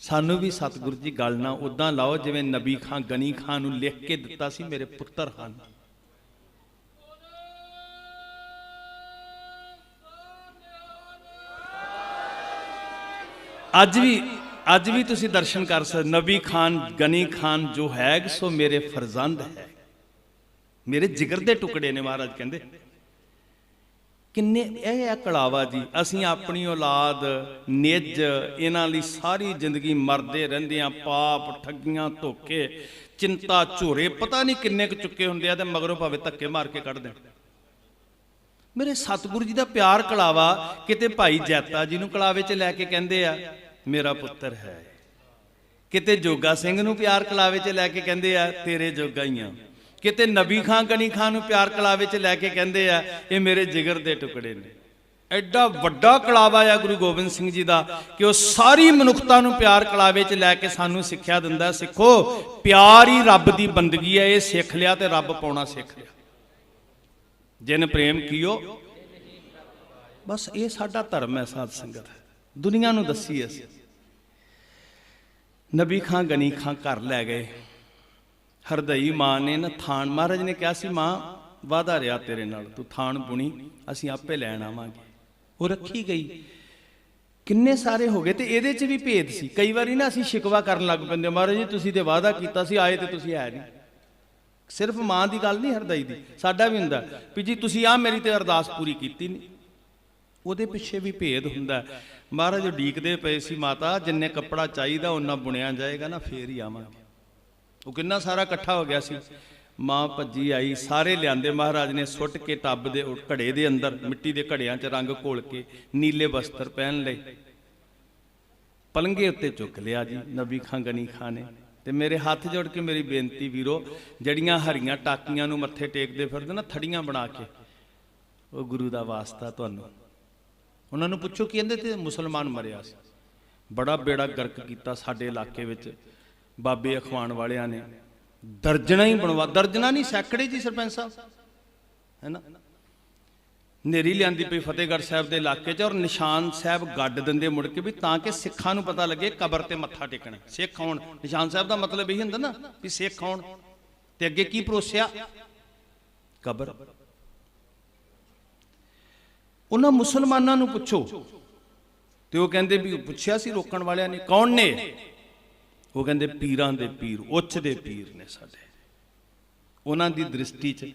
ਸਾਨੂੰ ਵੀ ਸਤਿਗੁਰੂ ਜੀ ਗੱਲ ਨਾ ਉਦਾਂ ਲਾਓ ਜਿਵੇਂ ਨਬੀ ਖਾਂ ਗਨੀ ਖਾਂ ਨੂੰ ਲਿਖ ਕੇ ਦਿੱਤਾ ਸੀ, ਮੇਰੇ ਪੁੱਤਰ ਹਨ। ਅੱਜ ਵੀ ਤੁਸੀਂ ਦਰਸ਼ਨ ਕਰ ਸਕਦੇ। ਨਬੀ ਖਾਨ ਗਨੀ ਖਾਨ ਜੋ ਹੈ ਸੋ ਮੇਰੇ ਫਰਜ਼ੰਦ ਹੈ, ਮੇਰੇ ਜਿਗਰ ਦੇ ਟੁਕੜੇ ਨੇ। ਮਹਾਰਾਜ ਕਹਿੰਦੇ ਕਿੰਨੇ ਇਹ ਹੈ ਕਲਾਵਾ ਜੀ। ਅਸੀਂ ਆਪਣੀ ਔਲਾਦ ਨਿੱਜ ਇਹਨਾਂ ਲਈ ਸਾਰੀ ਜ਼ਿੰਦਗੀ ਮਰਦੇ ਰਹਿੰਦੇ ਆ, ਪਾਪ ਠੱਗੀਆਂ ਧੋਖੇ ਚਿੰਤਾ ਝੋਰੇ ਪਤਾ ਨਹੀਂ ਕਿੰਨੇ ਕੁ ਚੁੱਕੇ ਹੁੰਦੇ ਆ, ਤੇ ਮਗਰੋਂ ਭਾਵੇਂ ਧੱਕੇ ਮਾਰ ਕੇ ਕੱਢ ਦੇਣ। ਮੇਰੇ ਸਤਿਗੁਰੂ ਜੀ ਦਾ ਪਿਆਰ ਕਲਾਵਾ। ਕਿਤੇ ਭਾਈ ਜੈਤਾ ਜੀ ਨੂੰ ਕਲਾਵੇ 'ਚ ਲੈ ਕੇ ਕਹਿੰਦੇ ਆ ਮੇਰਾ ਪੁੱਤਰ ਹੈ, ਕਿਤੇ ਜੋਗਾ ਸਿੰਘ ਨੂੰ ਪਿਆਰ ਕਲਾਵੇ 'ਚ ਲੈ ਕੇ ਕਹਿੰਦੇ ਆ ਤੇਰੇ ਜੋਗਾ ਹੀ ਆ, ਕਿਤੇ ਨਬੀ ਖਾਂ ਗਨੀ ਖਾਂ ਨੂੰ ਪਿਆਰ ਕਲਾਵੇ 'ਚ ਲੈ ਕੇ ਕਹਿੰਦੇ ਆ ਇਹ ਮੇਰੇ ਜਿਗਰ ਦੇ ਟੁਕੜੇ ਨੇ। ਐਡਾ ਵੱਡਾ ਕਲਾਵਾ ਆ ਗੁਰੂ ਗੋਬਿੰਦ ਸਿੰਘ ਜੀ ਦਾ ਕਿ ਉਹ ਸਾਰੀ ਮਨੁੱਖਤਾ ਨੂੰ ਪਿਆਰ ਕਲਾਵੇ 'ਚ ਲੈ ਕੇ ਸਾਨੂੰ ਸਿੱਖਿਆ ਦਿੰਦਾ, ਸਿੱਖੋ ਪਿਆਰ ਹੀ ਰੱਬ ਦੀ ਬੰਦਗੀ ਹੈ। ਇਹ ਸਿੱਖ ਲਿਆ ਤੇ ਰੱਬ ਪਾਉਣਾ ਸਿੱਖ ਲਿਆ। ਜਿਨ ਪ੍ਰੇਮ ਕੀਓ, ਬਸ ਇਹ ਸਾਡਾ ਧਰਮ ਹੈ ਸਾਧ ਸੰਗਤ। ਦੁਨੀਆ ਨੂੰ ਦੱਸੀ ਅਸੀਂ। ਨਬੀ ਖਾਂ ਗਨੀ ਖਾਂ ਘਰ ਲੈ ਗਏ। ਹਰਦਈ ਮਾਂ ਨੇ ਨਾ ਥਾਨ, ਮਹਾਰਾਜ ਨੇ ਕਿਹਾ ਸੀ ਮਾਂ ਵਾਦਾ ਰਿਹਾ ਤੇਰੇ ਨਾਲ, ਤੂੰ ਥਾਨ ਬੁਣੀ ਅਸੀਂ ਆਪੇ ਲੈਣ ਆਵਾਂਗੇ। ਉਹ ਰੱਖੀ ਗਈ। ਕਿੰਨੇ ਸਾਰੇ ਹੋ ਗਏ। ਤੇ ਇਹਦੇ 'ਚ ਵੀ ਭੇਦ ਸੀ। ਕਈ ਵਾਰੀ ਨਾ ਅਸੀਂ ਸ਼ਿਕਵਾ ਕਰਨ ਲੱਗ ਪੈਂਦੇ, ਮਹਾਰਾਜ ਜੀ ਤੁਸੀਂ ਤੇ ਵਾਅਦਾ ਕੀਤਾ ਸੀ, ਆਏ ਤੇ ਤੁਸੀਂ ਹੈ ਨਹੀਂ। ਸਿਰਫ ਮਾਂ ਦੀ ਗੱਲ ਨਹੀਂ, ਹਰਦਈ ਦੀ, ਸਾਡਾ ਵੀ ਹੁੰਦਾ ਵੀ ਜੀ ਤੁਸੀਂ ਆ ਮੇਰੀ ਤੇ ਅਰਦਾਸ ਪੂਰੀ ਕੀਤੀ ਨਹੀਂ। ਉਹਦੇ ਪਿੱਛੇ ਵੀ ਭੇਦ ਹੁੰਦਾ। ਮਹਾਰਾਜ ਉਡੀਕਦੇ ਪਏ ਸੀ, ਮਾਤਾ ਜਿੰਨੇ ਕੱਪੜਾ ਚਾਹੀਦਾ ਉਹਨਾਂ ਬੁਣਿਆ ਜਾਏਗਾ ਨਾ, ਫੇਰ ਹੀ ਆਵਾਂਗੇ। ਉਹ ਕਿੰਨਾ ਸਾਰਾ ਇਕੱਠਾ ਹੋ ਗਿਆ ਸੀ। ਮਾਂ ਭੱਜੀ ਆਈ, ਸਾਰੇ ਲਿਆਂਦੇ। ਮਹਾਰਾਜ ਨੇ ਸੁੱਟ ਕੇ ਟੱਬ ਦੇ ਘੜੇ ਦੇ ਅੰਦਰ, ਮਿੱਟੀ ਦੇ ਘੜਿਆਂ 'ਚ ਰੰਗ ਘੋਲ ਕੇ ਨੀਲੇ ਵਸਤਰ ਪਹਿਨ ਲਏ, ਪਲੰਘੇ ਉੱਤੇ ਚੁੱਕ ਲਿਆ ਜੀ ਨਬੀ ਖਾਂ ਗਨੀ ਖਾਂ ਨੇ। ਤੇ ਮੇਰੇ ਹੱਥ ਜੋੜ ਕੇ ਮੇਰੀ ਬੇਨਤੀ ਵੀਰੋ, ਜਿਹੜੀਆਂ ਹਰੀਆਂ ਟਾਕੀਆਂ ਨੂੰ ਮੱਥੇ ਟੇਕਦੇ ਫਿਰਦੇ ਨਾ ਥੜੀਆਂ ਬਣਾ ਕੇ, ਉਹ ਗੁਰੂ ਦਾ ਵਾਸਤਾ ਤੁਹਾਨੂੰ। ਉਹਨਾਂ ਨੂੰ ਪੁੱਛੋ ਕਿ ਇਹਦੇ ਤੇ ਮੁਸਲਮਾਨ ਮਰਿਆ ਸੀ। ਬੜਾ ਬੇੜਾ ਗਰਕ ਕੀਤਾ ਸਾਡੇ ਇਲਾਕੇ ਵਿੱਚ ਬਾਬੇ ਅਖਵਾਣ ਵਾਲਿਆਂ ਨੇ। ਦਰਜਣਾ ਹੀ ਬਣਵਾ, ਦਰਜਣਾ ਨਹੀਂ ਸੈਂਕੜੇ ਜੀ ਸਰਪੰਚ ਸਾਹਿਬ, ਹੈ ਨਾ। ਨੇਰੀ ਲਿਆਂਦੀ ਪਈ ਫਤਿਹਗੜ੍ਹ ਸਾਹਿਬ ਦੇ ਇਲਾਕੇ 'ਚ, ਔਰ ਨਿਸ਼ਾਨ ਸਾਹਿਬ ਗੱਡ ਦਿੰਦੇ ਮੁੜ ਕੇ ਵੀ, ਤਾਂ ਕਿ ਸਿੱਖਾਂ ਨੂੰ ਪਤਾ ਲੱਗੇ ਕਬਰ ਤੇ ਮੱਥਾ ਟੇਕਣਾ। ਸਿੱਖ ਆਉਣ, ਨਿਸ਼ਾਨ ਸਾਹਿਬ ਦਾ ਮਤਲਬ ਇਹੀ ਹੁੰਦਾ ਨਾ ਵੀ ਸਿੱਖ ਆਉਣ। ਤੇ ਅੱਗੇ ਕੀ ਪਰੋਸਿਆ? ਕਬਰ। ਉਹਨਾਂ ਮੁਸਲਮਾਨਾਂ ਨੂੰ ਪੁੱਛੋ, ਤੇ ਉਹ ਕਹਿੰਦੇ ਵੀ, ਪੁੱਛਿਆ ਸੀ ਰੋਕਣ ਵਾਲਿਆਂ ਨੇ, ਕੌਣ ਨੇ? ਉਹ ਕਹਿੰਦੇ ਪੀਰਾਂ ਦੇ ਪੀਰ, ਉੱਚ ਦੇ ਪੀਰ ਨੇ ਸਾਡੇ। ਉਹਨਾਂ ਦੀ ਦ੍ਰਿਸ਼ਟੀ 'ਚ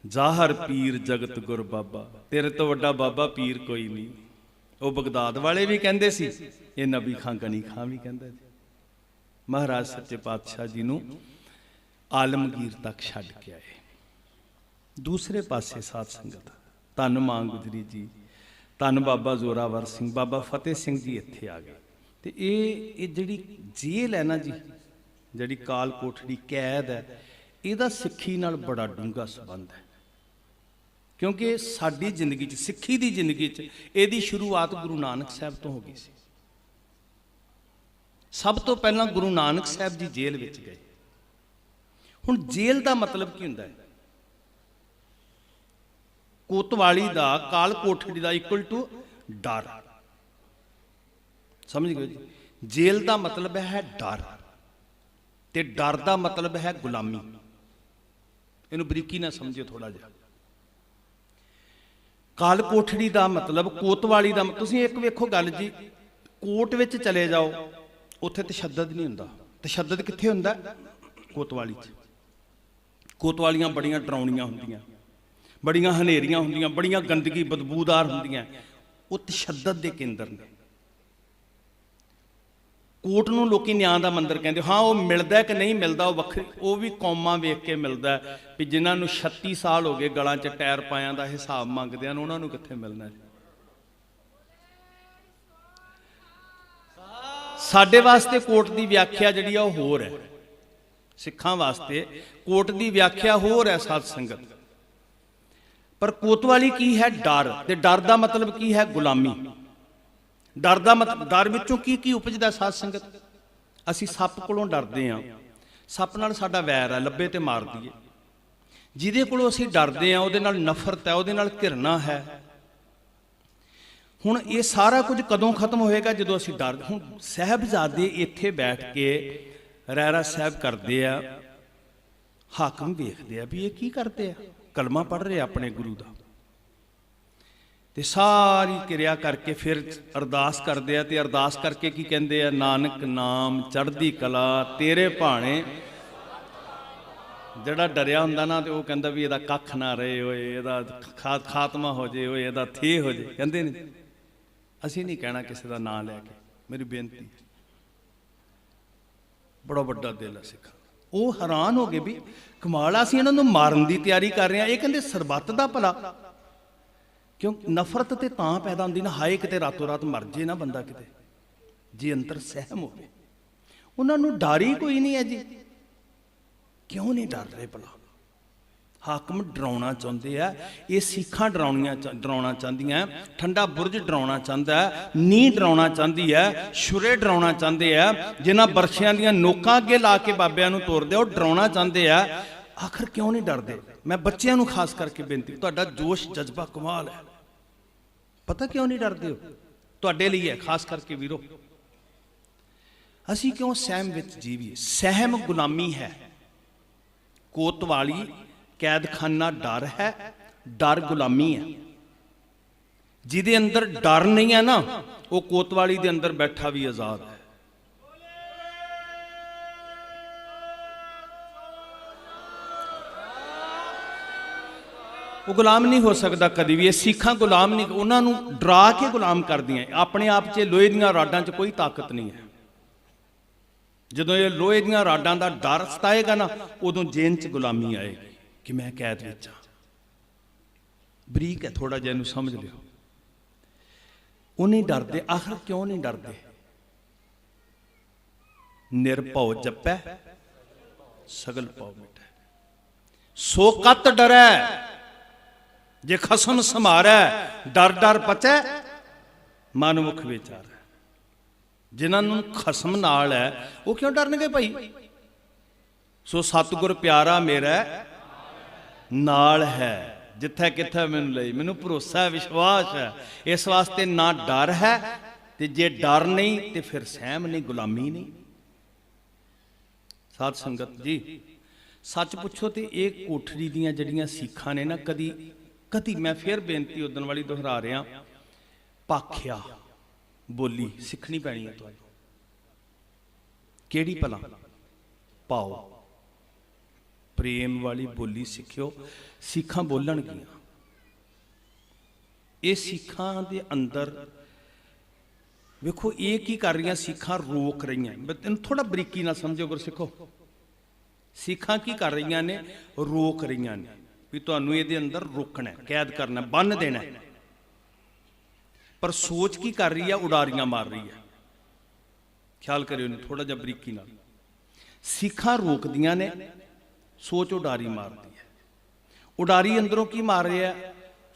ਜ਼ਾਹਰ ਪੀਰ ਜਗਤ ਗੁਰ ਬਾਬਾ, ਤੇਰੇ ਤੋਂ ਵੱਡਾ ਬਾਬਾ ਪੀਰ ਕੋਈ ਨਹੀਂ। ਉਹ ਬਗਦਾਦ ਵਾਲੇ ਵੀ ਕਹਿੰਦੇ ਸੀ, ਇਹ ਨਬੀ ਖਾਂ ਗਨੀ ਖਾਂ ਵੀ ਕਹਿੰਦਾ ਸੀ। ਮਹਾਰਾਜ ਸੱਚੇ ਪਾਤਸ਼ਾਹ ਜੀ ਨੂੰ ਆਲਮਗੀਰ ਤੱਕ ਛੱਡ ਕੇ ਆਏ। ਦੂਸਰੇ ਪਾਸੇ ਸਾਧ ਸੰਗਤ, ਧੰਨ ਮਾਂ ਗੁਜਰੀ ਜੀ, ਧੰਨ ਬਾਬਾ ਜ਼ੋਰਾਵਰ ਸਿੰਘ, ਬਾਬਾ ਫਤਿਹ ਸਿੰਘ ਜੀ ਇੱਥੇ ਆ ਗਏ। ਤੇ ਇਹ ਜਿਹੜੀ ਜੇਲ੍ਹ ਹੈ ਨਾ ਜੀ, ਜਿਹੜੀ ਕਾਲ ਕੋਠੜੀ ਕੈਦ ਹੈ, ਇਹਦਾ ਸਿੱਖੀ ਨਾਲ ਬੜਾ ਡੂੰਘਾ ਸੰਬੰਧ ਹੈ। ਕਿਉਂਕਿ ਸਾਡੀ ਜ਼ਿੰਦਗੀ 'ਚ, ਸਿੱਖੀ ਦੀ ਜ਼ਿੰਦਗੀ 'ਚ, ਇਹਦੀ ਸ਼ੁਰੂਆਤ ਗੁਰੂ ਨਾਨਕ ਸਾਹਿਬ ਤੋਂ ਹੋ ਗਈ ਸੀ। ਸਭ ਤੋਂ ਪਹਿਲਾਂ ਗੁਰੂ ਨਾਨਕ ਸਾਹਿਬ ਜੀ ਜੇਲ੍ਹ ਵਿੱਚ ਗਏ। ਹੁਣ ਜੇਲ੍ਹ ਦਾ ਮਤਲਬ ਕੀ ਹੁੰਦਾ ਹੈ? ਕੋਤਵਾਲੀ ਦਾ, ਕਾਲ ਕੋਠੜੀ ਦਾ ਇਕੁਅਲ ਟੂ ਡਰ। ਸਮਝ ਗਏ ਜੀ? ਜੇਲ੍ਹ ਦਾ ਮਤਲਬ ਹੈ ਡਰ, ਤੇ ਡਰ ਦਾ ਮਤਲਬ ਹੈ ਗੁਲਾਮੀ। ਇਹਨੂੰ ਬਰੀਕੀ ਨਾਲ ਸਮਝਿਓ ਥੋੜਾ ਜਿਹਾ। ਕਾਲ ਕੋਠੜੀ ਦਾ ਮਤਲਬ, ਕੋਤਵਾਲੀ ਦਾ, ਤੁਸੀਂ ਇੱਕ ਵੇਖੋ ਗੱਲ ਜੀ, ਕੋਟ ਵਿੱਚ ਚਲੇ ਜਾਓ, ਉੱਥੇ ਤਸ਼ੱਦਦ ਨਹੀਂ ਹੁੰਦਾ। ਤਸ਼ੱਦਦ ਕਿੱਥੇ ਹੁੰਦਾ? ਕੋਤਵਾਲੀ 'ਚ। ਕੋਤਵਾਲੀਆਂ ਬੜੀਆਂ ਡਰਾਉਣੀਆਂ ਹੁੰਦੀਆਂ, ਬੜੀਆਂ ਹਨੇਰੀਆਂ ਹੁੰਦੀਆਂ, ਬੜੀਆਂ ਗੰਦਗੀ ਬਦਬੂਦਾਰ ਹੁੰਦੀਆਂ। ਉਹ ਤਸ਼ੱਦਦ ਦੇ ਕੇਂਦਰ ਨੇ। ਕੋਟ ਨੂੰ ਲੋਕੀ ਨਿਆਂ ਦਾ ਮੰਦਰ ਕਹਿੰਦੇ। ਹਾਂ, ਉਹ ਮਿਲਦਾ ਕਿ ਨਹੀਂ ਮਿਲਦਾ ਉਹ ਵੱਖਰੀ, ਉਹ ਵੀ ਕੌਮਾਂ ਵੇਖ ਕੇ ਮਿਲਦਾ। ਵੀ ਜਿਨ੍ਹਾਂ ਨੂੰ 36 ਸਾਲ ਹੋ ਗਏ ਗਲਾਂ 'ਚ ਟਾਇਰ ਪਾਇਆਂ ਦਾ ਹਿਸਾਬ ਮੰਗਦੇ ਹਨ, ਉਹਨਾਂ ਨੂੰ ਕਿੱਥੇ ਮਿਲਣਾ। ਸਾਡੇ ਵਾਸਤੇ ਕੋਟ ਦੀ ਵਿਆਖਿਆ ਜਿਹੜੀ ਆ ਉਹ ਹੋਰ ਹੈ। ਸਿੱਖਾਂ ਵਾਸਤੇ ਕੋਟ ਦੀ ਵਿਆਖਿਆ ਹੋਰ ਹੈ ਸਾਧ ਸੰਗਤ। ਪਰ ਕੋਤਵਾਲੀ ਕੀ ਹੈ? ਡਰ। ਤੇ ਡਰ ਦਾ ਮਤਲਬ ਕੀ ਹੈ? ਗੁਲਾਮੀ। ਡਰ ਦਾ ਮਤਲਬ, ਡਰ ਵਿੱਚੋਂ ਕੀ ਕੀ ਉਪਜਦਾ ਸਾਧ ਸੰਗਤ? ਅਸੀਂ ਸੱਪ ਕੋਲੋਂ ਡਰਦੇ ਹਾਂ, ਸੱਪ ਨਾਲ ਸਾਡਾ ਵੈਰ ਹੈ, ਲੱਭੇ ਤੇ ਮਾਰ ਦਈਏ। ਜਿਹਦੇ ਕੋਲੋਂ ਅਸੀਂ ਡਰਦੇ ਹਾਂ ਉਹਦੇ ਨਾਲ ਨਫ਼ਰਤ ਹੈ, ਉਹਦੇ ਨਾਲ ਘਿਰਣਾ ਹੈ। ਹੁਣ ਇਹ ਸਾਰਾ ਕੁਝ ਕਦੋਂ ਖਤਮ ਹੋਏਗਾ? ਜਦੋਂ ਅਸੀਂ ਡਰ। ਹੁਣ ਸਾਹਿਬਜ਼ਾਦੇ ਇੱਥੇ ਬੈਠ ਕੇ ਰਹਿਰਾ ਸਾਹਿਬ ਕਰਦੇ ਆ, ਹਾਕਮ ਵੇਖਦੇ ਆ ਵੀ ਇਹ ਕੀ ਕਰਦੇ ਆ, ਕਲਮਾ ਪੜ੍ਹ ਰਹੇ ਆਪਣੇ ਗੁਰੂ ਦਾ, ਤੇ ਸਾਰੀ ਕਿਰਿਆ ਕਰਕੇ ਫਿਰ ਅਰਦਾਸ ਕਰਦੇ ਆ। ਤੇ ਅਰਦਾਸ ਕਰਕੇ ਕੀ ਕਹਿੰਦੇ ਆ? ਨਾਨਕ ਨਾਮ ਚੜ੍ਹਦੀ ਕਲਾ ਤੇਰੇ ਭਾਣੇ। ਜਿਹੜਾ ਡਰਿਆ ਹੁੰਦਾ ਨਾ, ਤੇ ਉਹ ਕਹਿੰਦਾ ਵੀ ਇਹਦਾ ਕੱਖ ਨਾ ਰਹੇ ਹੋਏ, ਇਹਦਾ ਖਾਤਮਾ ਹੋ ਜੇ ਹੋਏ, ਇਹਦਾ ਥੇ ਹੋ ਜੇ। ਕਹਿੰਦੇ ਨੇ, ਅਸੀਂ ਨਹੀਂ ਕਹਿਣਾ ਕਿਸੇ ਦਾ ਨਾਂ ਲੈ ਕੇ, ਮੇਰੀ ਬੇਨਤੀ। ਬੜਾ ਵੱਡਾ ਦਿਲ ਹੈ ਸਿੱਖਾਂ। ਉਹ ਹੈਰਾਨ ਹੋ ਗਏ ਵੀ ਕਮਾਲ ਆ, ਅਸੀਂ ਇਹਨਾਂ ਨੂੰ ਮਾਰਨ ਦੀ ਤਿਆਰੀ ਕਰ ਰਹੇ ਹਾਂ। ਇਹ ਕਹਿੰਦੇ ਸਰਬੱਤ ਦਾ ਭਲਾ। ਕਿਉਂ? ਨਫ਼ਰਤ ਤੇ ਤਾਂ ਪੈਦਾ ਹੁੰਦੀ ਨਾ, ਹਾਏ ਕਿਤੇ ਰਾਤੋਂ ਰਾਤ ਮਰ ਜੇ ਨਾ ਬੰਦਾ ਕਿਤੇ, ਜੇ ਅੰਦਰ ਸਹਿਮ ਹੋਵੇ। ਉਹਨਾਂ ਨੂੰ ਡਰ ਹੀ ਕੋਈ ਨਹੀਂ ਹੈ ਜੀ। ਕਿਉਂ ਨਹੀਂ ਡਰ ਰਹੇ ਭਲਾ? ਹਾਕਮ ਡਰਾਉਣਾ ਚਾਹੁੰਦੇ ਆ। ਇਹ ਸਿੱਖਾਂ ਡਰਾਉਣਾ ਚਾਹੁੰਦੀਆਂ, ਠੰਡਾ ਬੁਰਜ ਡਰਾਉਣਾ ਚਾਹੁੰਦਾ, ਨੀਂਹ ਡਰਾਉਣਾ ਚਾਹੁੰਦੀ ਹੈ, ਛੁਰੇ ਡਰਾਉਣਾ ਚਾਹੁੰਦੇ ਆ, ਜਿਨ੍ਹਾਂ ਬਰਛਿਆਂ ਦੀਆਂ ਨੋਕਾਂ ਅੱਗੇ ਲਾ ਕੇ ਬਾਬਿਆਂ ਨੂੰ ਤੋਰਦੇ ਉਹ ਡਰਾਉਣਾ ਚਾਹੁੰਦੇ ਆ। ਆਖਰ ਕਿਉਂ ਨਹੀਂ ਡਰਦੇ? ਮੈਂ ਬੱਚਿਆਂ ਨੂੰ ਖਾਸ ਕਰਕੇ ਬੇਨਤੀ, ਤੁਹਾਡਾ ਜੋਸ਼ ਜਜ਼ਬਾ ਕਮਾਲ ਹੈ, ਪਤਾ ਕਿਉਂ ਨਹੀਂ ਡਰਦੇ ਹੋ? ਤੁਹਾਡੇ ਲਈ ਹੈ ਖਾਸ ਕਰਕੇ ਵੀਰੋ। ਅਸੀਂ ਕਿਉਂ ਸਹਿਮ ਵਿੱਚ ਜੀਵੀਏ? ਸਹਿਮ ਗੁਲਾਮੀ ਹੈ, ਕੋਤਵਾਲੀ ਕੈਦਖਾਨਾ ਡਰ ਹੈ, ਡਰ ਗੁਲਾਮੀ ਹੈ। ਜਿਹਦੇ ਅੰਦਰ ਡਰ ਨਹੀਂ ਹੈ ਨਾ, ਉਹ ਕੋਤਵਾਲੀ ਦੇ ਅੰਦਰ ਬੈਠਾ ਵੀ ਆਜ਼ਾਦ ਹੈ। ਉਹ ਗੁਲਾਮ ਨਹੀਂ ਹੋ ਸਕਦਾ ਕਦੀ ਵੀ। ਇਹ ਸਿੱਖਾਂ ਗੁਲਾਮ ਨਹੀਂ, ਉਹਨਾਂ ਨੂੰ ਡਰਾ ਕੇ ਗੁਲਾਮ ਕਰਦੀਆਂ। ਆਪਣੇ ਆਪ 'ਚ ਲੋਹੇ ਦੀਆਂ ਰਾਡਾਂ 'ਚ ਕੋਈ ਤਾਕਤ ਨਹੀਂ ਹੈ। ਜਦੋਂ ਇਹ ਲੋਹੇ ਦੀਆਂ ਰਾਡਾਂ ਦਾ ਡਰ ਸਤਾਏਗਾ ਨਾ, ਉਦੋਂ ਜੇਲ੍ਹ 'ਚ ਗੁਲਾਮੀ ਆਏਗੀ ਕਿ ਮੈਂ ਕੈਦ ਵਿੱਚ ਹਾਂ। ਬਰੀਕ ਹੈ ਥੋੜਾ ਜਿਹਾ, ਇਹਨੂੰ ਸਮਝ ਲਿਓ। ਉਹ ਨਹੀਂ ਡਰਦੇ। ਆਖਰ ਕਿਉਂ ਨਹੀਂ ਡਰਦੇ? ਨਿਰਭਉ ਜਪੈ ਸਗਲ ਭਉ ਮਿਟੈ, ਸੋ ਕਤ ਡਰੈ ਜੇ ਖਸਮ ਸਮਾਰੈ, ਡਰ ਡਰ ਪਚੈ ਮਨ ਮੁਖ ਵਿਚਾਰੈ। ਜਿਨ੍ਹਾਂ ਨੂੰ ਖਸਮ ਨਾਲ ਹੈ ਉਹ ਕਿਉਂ ਡਰਨਗੇ ਭਾਈ? ਸੋ ਸਤਿਗੁਰ ਪਿਆਰਾ ਮੇਰਾ ਨਾਲ ਹੈ, ਜਿੱਥੇ ਕਿੱਥੇ ਮੈਨੂੰ ਲਈ। ਮੈਨੂੰ ਭਰੋਸਾ ਹੈ, ਵਿਸ਼ਵਾਸ ਹੈ। ਇਸ ਵਾਸਤੇ ਨਾ ਡਰ ਹੈ, ਤੇ ਜੇ ਡਰ ਨਹੀਂ ਤੇ ਫਿਰ ਸਹਿਮ ਨਹੀਂ, ਗੁਲਾਮੀ ਨਹੀਂ। ਸਾਧ ਸੰਗਤ ਜੀ, ਸੱਚ ਪੁੱਛੋ ਤੇ ਇਹ ਕੋਠੜੀ ਦੀਆਂ ਜਿਹੜੀਆਂ ਸਿੱਖਾਂ ਨੇ ਨਾ, ਕਦੀ ਮੈਂ ਫਿਰ ਬੇਨਤੀ ਉਦਣ ਵਾਲੀ ਦੁਹਰਾ ਰਿਹਾ, ਭਾਖਿਆ ਬੋਲੀ ਸਿੱਖਣੀ ਪੈਣੀ ਹੈ ਤੁਹਾਨੂੰ। ਕਿਹੜੀ ਭਲਾ? ਪਾਓ ਪ੍ਰੇਮ ਵਾਲੀ ਬੋਲੀ ਸਿੱਖਿਓ। ਸਿੱਖਾਂ ਬੋਲਣਗੀਆਂ। ਇਹ ਸਿੱਖਾਂ ਦੇ ਅੰਦਰ ਵੇਖੋ ਇਹ ਕੀ ਕਰ ਰਹੀਆਂ, ਸਿੱਖਾਂ ਰੋਕ ਰਹੀਆਂ। ਇਹਨੂੰ ਥੋੜਾ ਬਰੀਕੀ ਨਾਲ ਸਮਝੋ ਗੁਰਸਿੱਖੋ। ਸਿੱਖਾਂ ਕੀ ਕਰ ਰਹੀਆਂ ਨੇ? ਰੋਕ ਰਹੀਆਂ ਨੇ ਵੀ ਤੁਹਾਨੂੰ ਇਹਦੇ ਅੰਦਰ ਰੋਕਣਾ, ਕੈਦ ਕਰਨਾ, ਬੰਨ ਦੇਣਾ। ਪਰ ਸੋਚ ਕੀ ਕਰ ਰਹੀ ਹੈ? ਉਡਾਰੀਆਂ ਮਾਰ ਰਹੀ ਹੈ। ਖਿਆਲ ਕਰਿਓ ਨੇ ਥੋੜਾ ਜਿਹਾ ਬਰੀਕੀ ਨਾਲ। ਸਿੱਖਾਂ ਰੋਕਦੀਆਂ ਨੇ, ਸੋਚ ਉਡਾਰੀ ਮਾਰਦੀ ਹੈ। ਉਡਾਰੀ ਅੰਦਰੋਂ ਕੀ ਮਾਰ ਰਿਹਾ?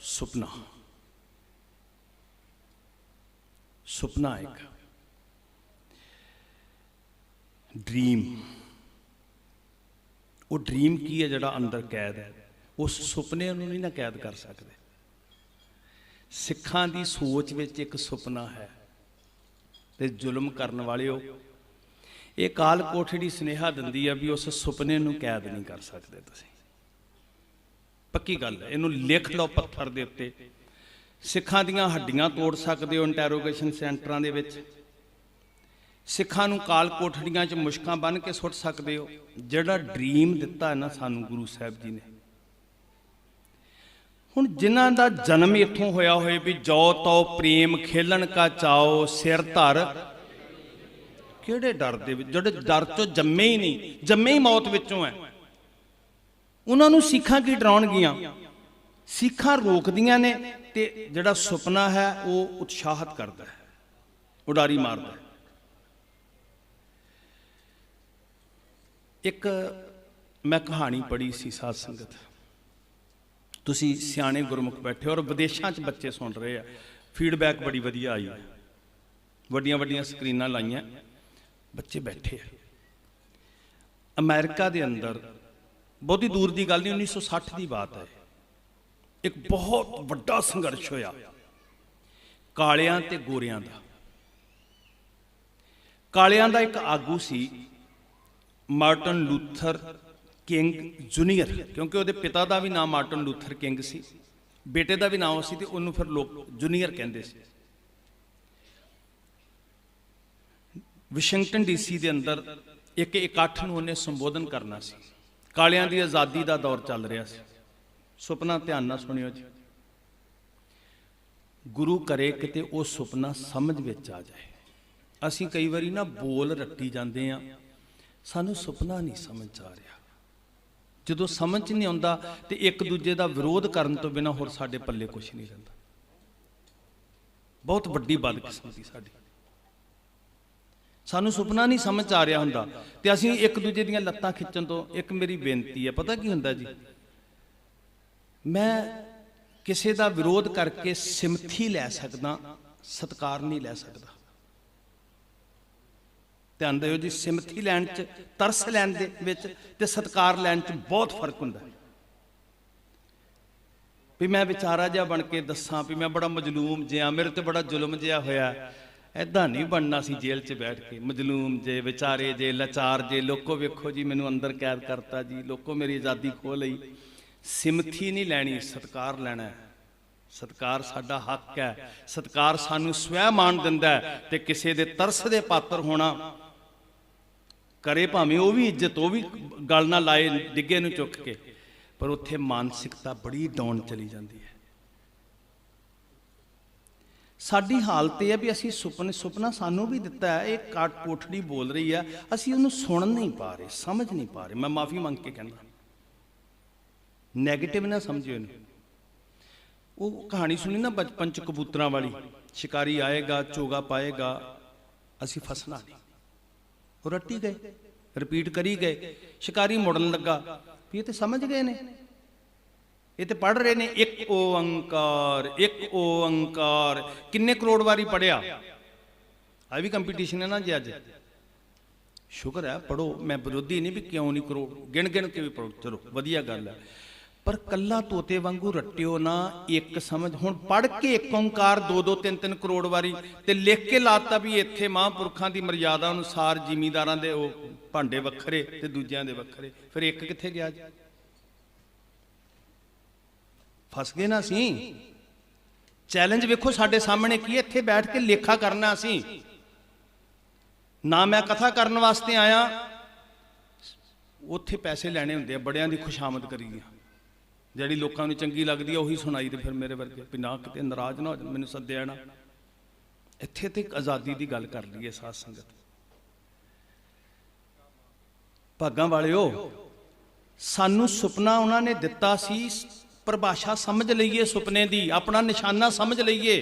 ਸੁਪਨਾ। ਸੁਪਨਾ ਇੱਕ ਡ੍ਰੀਮ। ਉਹ ਡ੍ਰੀਮ ਕੀ ਹੈ ਜਿਹੜਾ ਅੰਦਰ ਕੈਦ ਹੈ? ਉਸ ਸੁਪਨੇ ਨੂੰ ਨਹੀਂ ਨਾ ਕੈਦ ਕਰ ਸਕਦੇ। ਸਿੱਖਾਂ ਦੀ ਸੋਚ ਵਿੱਚ ਇੱਕ ਸੁਪਨਾ ਹੈ। ਤੇ ਜ਼ੁਲਮ ਕਰਨ ਵਾਲਿਓ, ਇਹ ਕਾਲ ਕੋਠੜੀ ਸੁਨੇਹਾ ਦਿੰਦੀ ਆ ਵੀ ਉਸ ਸੁਪਨੇ ਨੂੰ ਕੈਦ ਨਹੀਂ ਕਰ ਸਕਦੇ ਤੁਸੀਂ। ਪੱਕੀ ਗੱਲ ਹੈ, ਇਹਨੂੰ ਲਿਖ ਲਓ ਪੱਥਰ ਦੇ ਉੱਤੇ। ਸਿੱਖਾਂ ਦੀਆਂ ਹੱਡੀਆਂ ਤੋੜ ਸਕਦੇ ਹੋ ਇੰਟੈਰੋਗੇਸ਼ਨ ਸੈਂਟਰਾਂ ਦੇ ਵਿੱਚ। ਸਿੱਖਾਂ ਨੂੰ ਕਾਲ ਕੋਠੜੀਆਂ 'ਚ ਮੁਸ਼ਕਾਂ ਬੰਨ੍ਹ ਕੇ ਸੁੱਟ ਸਕਦੇ ਹੋ। ਜਿਹੜਾ ਡ੍ਰੀਮ ਦਿੱਤਾ ਹੈ ਨਾ ਸਾਨੂੰ ਗੁਰੂ ਸਾਹਿਬ ਜੀ ਨੇ, ਹੁਣ ਜਿਨ੍ਹਾਂ ਦਾ ਜਨਮ ਇੱਥੋਂ ਹੋਇਆ ਹੋਏ ਵੀ ਜੋ ਤੋ ਪ੍ਰੇਮ ਖੇਲਣ ਕਾ ਚਾਓ ਸਿਰ ਧਰ, ਕਿਹੜੇ ਡਰ ਦੇ ਵਿੱਚ? ਜਿਹੜੇ ਡਰ ਤੋਂ ਜੰਮੇ ਹੀ ਨਹੀਂ, ਜੰਮੇ ਹੀ ਮੌਤ ਵਿੱਚੋਂ ਹੈ, ਉਹਨਾਂ ਨੂੰ ਸਿੱਖਾਂ ਕੀ ਡਰਾਉਣਗੀਆਂ? ਸਿੱਖਾਂ ਰੋਕਦੀਆਂ ਨੇ ਤੇ ਜਿਹੜਾ ਸੁਪਨਾ ਹੈ ਉਹ ਉਤਸ਼ਾਹਤ ਕਰਦਾ ਹੈ, ਉਡਾਰੀ ਮਾਰਦਾ ਹੈ। ਇੱਕ ਮੈਂ ਕਹਾਣੀ ਪੜ੍ਹੀ ਸੀ ਸਾਧ ਸੰਗਤ, ਤੁਸੀਂ ਸਿਆਣੇ ਗੁਰਮੁਖ ਬੈਠੇ ਔਰ ਵਿਦੇਸ਼ਾਂ 'ਚ ਬੱਚੇ ਸੁਣ ਰਹੇ ਆ, ਫੀਡਬੈਕ ਬੜੀ ਵਧੀਆ ਆਈ ਹੈ, ਵੱਡੀਆਂ ਵੱਡੀਆਂ ਸਕਰੀਨਾਂ ਲਾਈਆਂ, ਬੱਚੇ ਬੈਠੇ ਆ। ਅਮਰੀਕਾ ਦੇ ਅੰਦਰ, ਬਹੁਤੀ ਦੂਰ ਦੀ ਗੱਲ ਨਹੀਂ, 1960 ਦੀ ਬਾਤ ਹੈ, ਇੱਕ ਬਹੁਤ ਵੱਡਾ ਸੰਘਰਸ਼ ਹੋਇਆ ਕਾਲਿਆਂ ਤੇ ਗੋਰਿਆਂ ਦਾ। ਕਾਲਿਆਂ ਦਾ ਇੱਕ ਆਗੂ ਸੀ ਮਾਰਟਨ ਲੂਥਰ ਕਿੰਗ ਜੂਨੀਅਰ, ਕਿਉਂਕਿ ਉਹਦੇ ਪਿਤਾ ਦਾ ਵੀ ਨਾਮ ਮਾਰਟਨ ਲੂਥਰ ਕਿੰਗ ਸੀ, ਬੇਟੇ ਦਾ ਵੀ ਨਾਮ ਸੀ, ਤੇ ਉਹਨੂੰ ਫਿਰ ਲੋਕ ਜੂਨੀਅਰ ਕਹਿੰਦੇ ਸੀ। ਵਾਸ਼ਿੰਗਟਨ ਡੀਸੀ ਦੇ ਅੰਦਰ ਇੱਕ ਇਕੱਠ ਨੂੰ ਉਹਨੇ ਸੰਬੋਧਨ ਕਰਨਾ ਸੀ। ਕਾਲਿਆਂ ਦੀ ਆਜ਼ਾਦੀ ਦਾ ਦੌਰ ਚੱਲ ਰਿਹਾ ਸੀ। ਸੁਪਨਾ ਧਿਆਨ ਨਾਲ ਸੁਣਿਓ ਜੀ। ਗੁਰੂ ਕਰੇ ਕਿਤੇ ਉਹ ਸੁਪਨਾ ਸਮਝ ਵਿੱਚ ਆ ਜਾਏ। ਅਸੀਂ ਕਈ ਵਾਰੀ ਨਾ ਬੋਲ ਰੱਟੀ ਜਾਂਦੇ ਆ, ਸਾਨੂੰ ਸੁਪਨਾ ਨਹੀਂ ਸਮਝ ਆ ਰਿਹਾ। ਜਦੋਂ ਸਮਝ ਨਹੀਂ ਆਉਂਦਾ ਤੇ ਇੱਕ ਦੂਜੇ ਦਾ ਵਿਰੋਧ ਕਰਨ ਤੋਂ ਬਿਨਾਂ ਹੋਰ ਸਾਡੇ ਪੱਲੇ ਕੁਝ ਨਹੀਂ ਰਹਿੰਦਾ। ਬਹੁਤ ਵੱਡੀ ਬਦਕਿਸਮਤੀ ਸਾਡੀ। ਸਾਨੂੰ ਸੁਪਨਾ ਨਹੀਂ ਸਮਝ ਆ ਰਿਹਾ ਹੁੰਦਾ ਤੇ ਅਸੀਂ ਇੱਕ ਦੂਜੇ ਦੀਆਂ ਲੱਤਾਂ ਖਿੱਚਣ ਤੋਂ। ਇੱਕ ਮੇਰੀ ਬੇਨਤੀ ਹੈ, ਪਤਾ ਕੀ ਹੁੰਦਾ ਜੀ, ਮੈਂ ਕਿਸੇ ਦਾ ਵਿਰੋਧ ਕਰਕੇ ਸਿਮਥੀ ਲੈ ਸਕਦਾ, ਸਤਿਕਾਰ ਨਹੀਂ ਲੈ ਸਕਦਾ। ਧਿਆਨ ਦਿਓ ਜੀ, ਸਿਮਥੀ ਲੈਣ 'ਚ, ਤਰਸ ਲੈਣ ਦੇ ਵਿੱਚ ਤੇ ਸਤਿਕਾਰ ਲੈਣ 'ਚ ਬਹੁਤ ਫਰਕ ਹੁੰਦਾ। ਵੀ ਮੈਂ ਵਿਚਾਰਾ ਜਿਹਾ ਬਣ ਕੇ ਦੱਸਾਂ ਵੀ ਮੈਂ ਬੜਾ ਮਜਲੂਮ ਜਿਹਾ, ਮੇਰੇ ਤੇ ਬੜਾ ਜ਼ੁਲਮ ਜਿਹਾ ਹੋਇਆ, ਐਦਾਂ ਨਹੀਂ ਬਣਨਾ ਸੀ ਜੇਲ੍ਹ 'ਚ ਬੈਠ ਕੇ। ਮਜਲੂਮ ਜੇ, ਵਿਚਾਰੇ ਜੇ, ਲਾਚਾਰ ਜੇ, ਲੋਕੋ ਵੇਖੋ ਜੀ ਮੈਨੂੰ ਅੰਦਰ ਕੈਦ ਕਰਤਾ ਜੀ, ਲੋਕੋ ਮੇਰੀ ਆਜ਼ਾਦੀ ਖੋਹ ਲਈ। ਸਿਮਥੀ ਨਹੀਂ ਲੈਣੀ, ਸਤਿਕਾਰ ਲੈਣਾ ਹੈ। ਸਤਿਕਾਰ ਸਾਡਾ ਹੱਕ ਹੈ। ਸਤਿਕਾਰ ਸਾਨੂੰ ਸਵੈ ਮਾਣ ਦਿੰਦਾ ਹੈ ਤੇ ਕਿਸੇ ਦੇ ਤਰਸ ਦੇ ਪਾਤਰ ਹੋਣਾ ਕਰੇ ਭਾਵੇਂ ਉਹ ਵੀ ਇੱਜ਼ਤ, ਉਹ ਵੀ ਗਲ ਨਾ ਲਾਏ ਡਿੱਗੇ ਨੂੰ ਚੁੱਕ ਕੇ, पर उत्थे मानसिकता बड़ी डाउन चली जाती है। साडी हालत यह है भी असी सुपना सानू भी दिता है, एक काट कोठड़ी बोल रही है, असी उन्हें सुन नहीं पा रहे, समझ नहीं पा रहे। मैं माफ़ी मंग के कहना, नैगेटिव ना समझियो इन्हें। वो कहानी सुनी ना बचपन च कबूतरां वाली, शिकारी आएगा चोगा पाएगा, असी फसना नहीं। वो रट्टी गए, रिपीट करी गए। शिकारी मुड़न लगा, ये तो समझ गए ने, ये तो पढ़ रहे ने, एक ओंकार एक ओंकार। किन्ने करोड़ वारी पढ़िया? आ भी कंपीटीशन है ना जी अज। शुक्र है पढ़ो, मैं विरोधी नहीं भी क्यों नहीं, करोड़ गिन गिन के भी पढ़ो, चलो वधिया गल है। पर कला तोते वांगू रट्टियो ना, एक समझ। हुण पढ़ के एक ओंकार 2-2 3-3 करोड़ वारी ते लिख के लाता भी इत्थे महापुरखां दी मर्यादा अनुसार जिमीदारां दे ओ भांडे वखरे ते दूजियां दे वखरे, फिर एक कित्थे गया जी? फस गए ना असीं। चैलेंज वेखो साडे सामने की है, इत्थे बैठ के लेखा करना असीं ना। मैं कथा करन वास्ते आया, उत्थे पैसे लैणे हुंदे आ, बड़ियां दी खुशामद करी आ, ਜਿਹੜੀ ਲੋਕਾਂ ਨੂੰ ਚੰਗੀ ਲੱਗਦੀ ਹੈ ਉਹੀ ਸੁਣਾਈ ਤੇ ਫਿਰ ਮੇਰੇ ਵਰਗੇ ਵੀ ਨਾ ਕਿਤੇ ਨਾਰਾਜ਼ ਨਾ ਹੋ ਜਾਣ, ਮੈਨੂੰ ਸੱਦਿਆ ਨਾ। ਇੱਥੇ ਤੇ ਆਜ਼ਾਦੀ ਦੀ ਗੱਲ ਕਰ ਲਈਏ ਸਾਧ ਸੰਗਤ। ਭਾਗਾਂ ਵਾਲਿਓ, ਸਾਨੂੰ ਸੁਪਨਾ ਉਹਨਾਂ ਨੇ ਦਿੱਤਾ ਸੀ, ਪਰਿਭਾਸ਼ਾ ਸਮਝ ਲਈਏ ਸੁਪਨੇ ਦੀ, ਆਪਣਾ ਨਿਸ਼ਾਨਾ ਸਮਝ ਲਈਏ।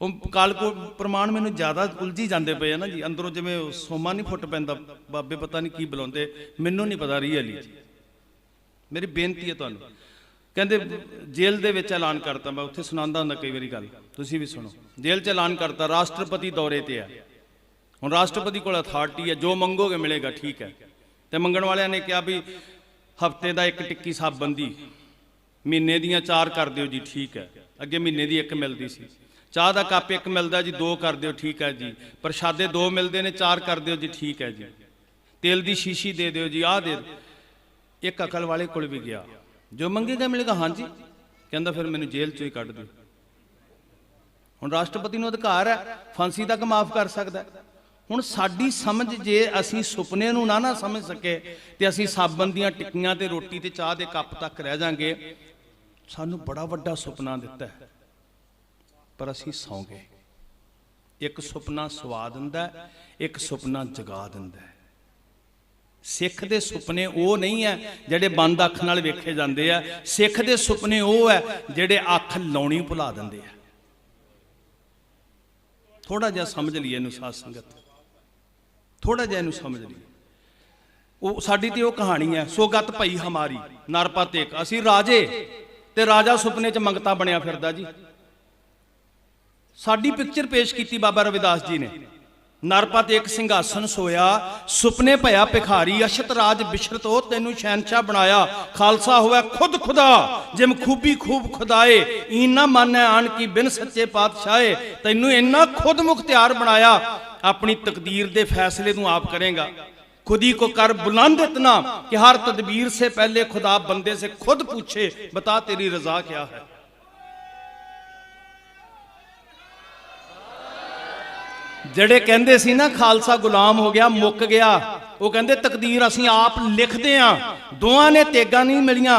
ਉਹ ਕਾਲਕੋ ਪ੍ਰਮਾਣ ਮੈਨੂੰ ਜ਼ਿਆਦਾ ਉਲਝੀ ਜਾਂਦੇ ਪਏ ਆ ਨਾ ਜੀ, ਅੰਦਰੋਂ ਜਿਵੇਂ ਸੋਮਾ ਨਹੀਂ ਫੁੱਟ ਪੈਂਦਾ, ਬਾਬੇ ਪਤਾ ਨਹੀਂ ਕੀ ਬੁਲਾਉਂਦੇ, ਮੈਨੂੰ ਨਹੀਂ ਪਤਾ ਰੀਅਲੀ ਜੀ। मेरी बेनती है तुहानू, कहते जेल दे विच ऐलान करता, मैं उत्थे सुनांदा हुंदा कई वारी गल, तुसीं भी सुनो। जेल च ऐलान करता, राष्ट्रपति दौरे ते है। हुण राष्ट्रपति कोल अथॉरिटी है, जो मंगोगे मिलेगा, ठीक है। ते मंगण वालियां ने कहा भी हफ्ते दा एक टिक्की साबन दी, महीने दियां 4 कर दिओ जी, ठीक है। अगे महीने दी 1 मिलदी सी। चाह दा कप 1 मिलदा जी, 2 कर दिओ, ठीक है जी। प्रशादे 2 मिलते ने, 4 कर दिओ जी, ठीक है जी। तेल दी शीशी दे दिओ जी, आ दे। एक अकल वाले कोल भी गया, जो मंगेगा मिलेगा, हाँ जी। कहता फिर मैंने जेल चो ही कढ़ दो। हुण राष्ट्रपति नूं अधिकार है, फांसी तक माफ कर सकता है। हुण साडी समझ जे असी सुपने नूं ना समझ सके ते असी साबन दियां टिक्कियां ते रोटी ते चाह दे कप तक रह जांगे। सानूं बड़ा वड्डा सुपना दिता है, पर असी सौ गए। एक सुपना सुवा दिंदा है, एक सुपना जगा दिंदा है। सिख दे सुपने वो नहीं है जेडे बंद अख नाल वेखे जाते हैं, सिख दे सुपने वो है जेडे अख लाउणी भुला दिंदे आ। थोड़ा जिहा समझ लीए इहनूं साध संगत, थोड़ा जिहा इहनूं समझ लीए। वो साडी ते वो कहानी है, सोगत पई हमारी नरपत एक। असी राजे ते राजा सुपने च मंगता बनिया फिरदा जी। साडी पिक्चर पेश की बाबा रविदास जी ने। नरपत एक सिंघासन सोया, सुपने भया भिखारी, अछत राज बिछरत हो तेनू शहनशाह बनाया। खालसा होया खुद खुदा, जिम खूबी खूब खुदाए, इना मानै आन की बिन सच्चे पातशाहे। तेनू इन्ना खुद मुख्तियार बनाया, अपनी तकदीर दे फैसले तू आप करेगा। खुदी को कर बुलंद इतना कि हर तदबीर से पहले खुदा बंदे से खुद पूछे, बता तेरी रजा क्या है। ਜਿਹੜੇ ਕਹਿੰਦੇ ਸੀ ਨਾ ਖਾਲਸਾ ਗੁਲਾਮ ਹੋ ਗਿਆ, ਮੁੱਕ ਗਿਆ, ਉਹ ਕਹਿੰਦੇ ਤਕਦੀਰ ਅਸੀਂ ਆਪ ਲਿਖਦੇ ਆਂ। ਦੋਵਾਂ ਨੇ ਤੇਗਾਂ ਨਹੀਂ ਮਿਲੀਆਂ,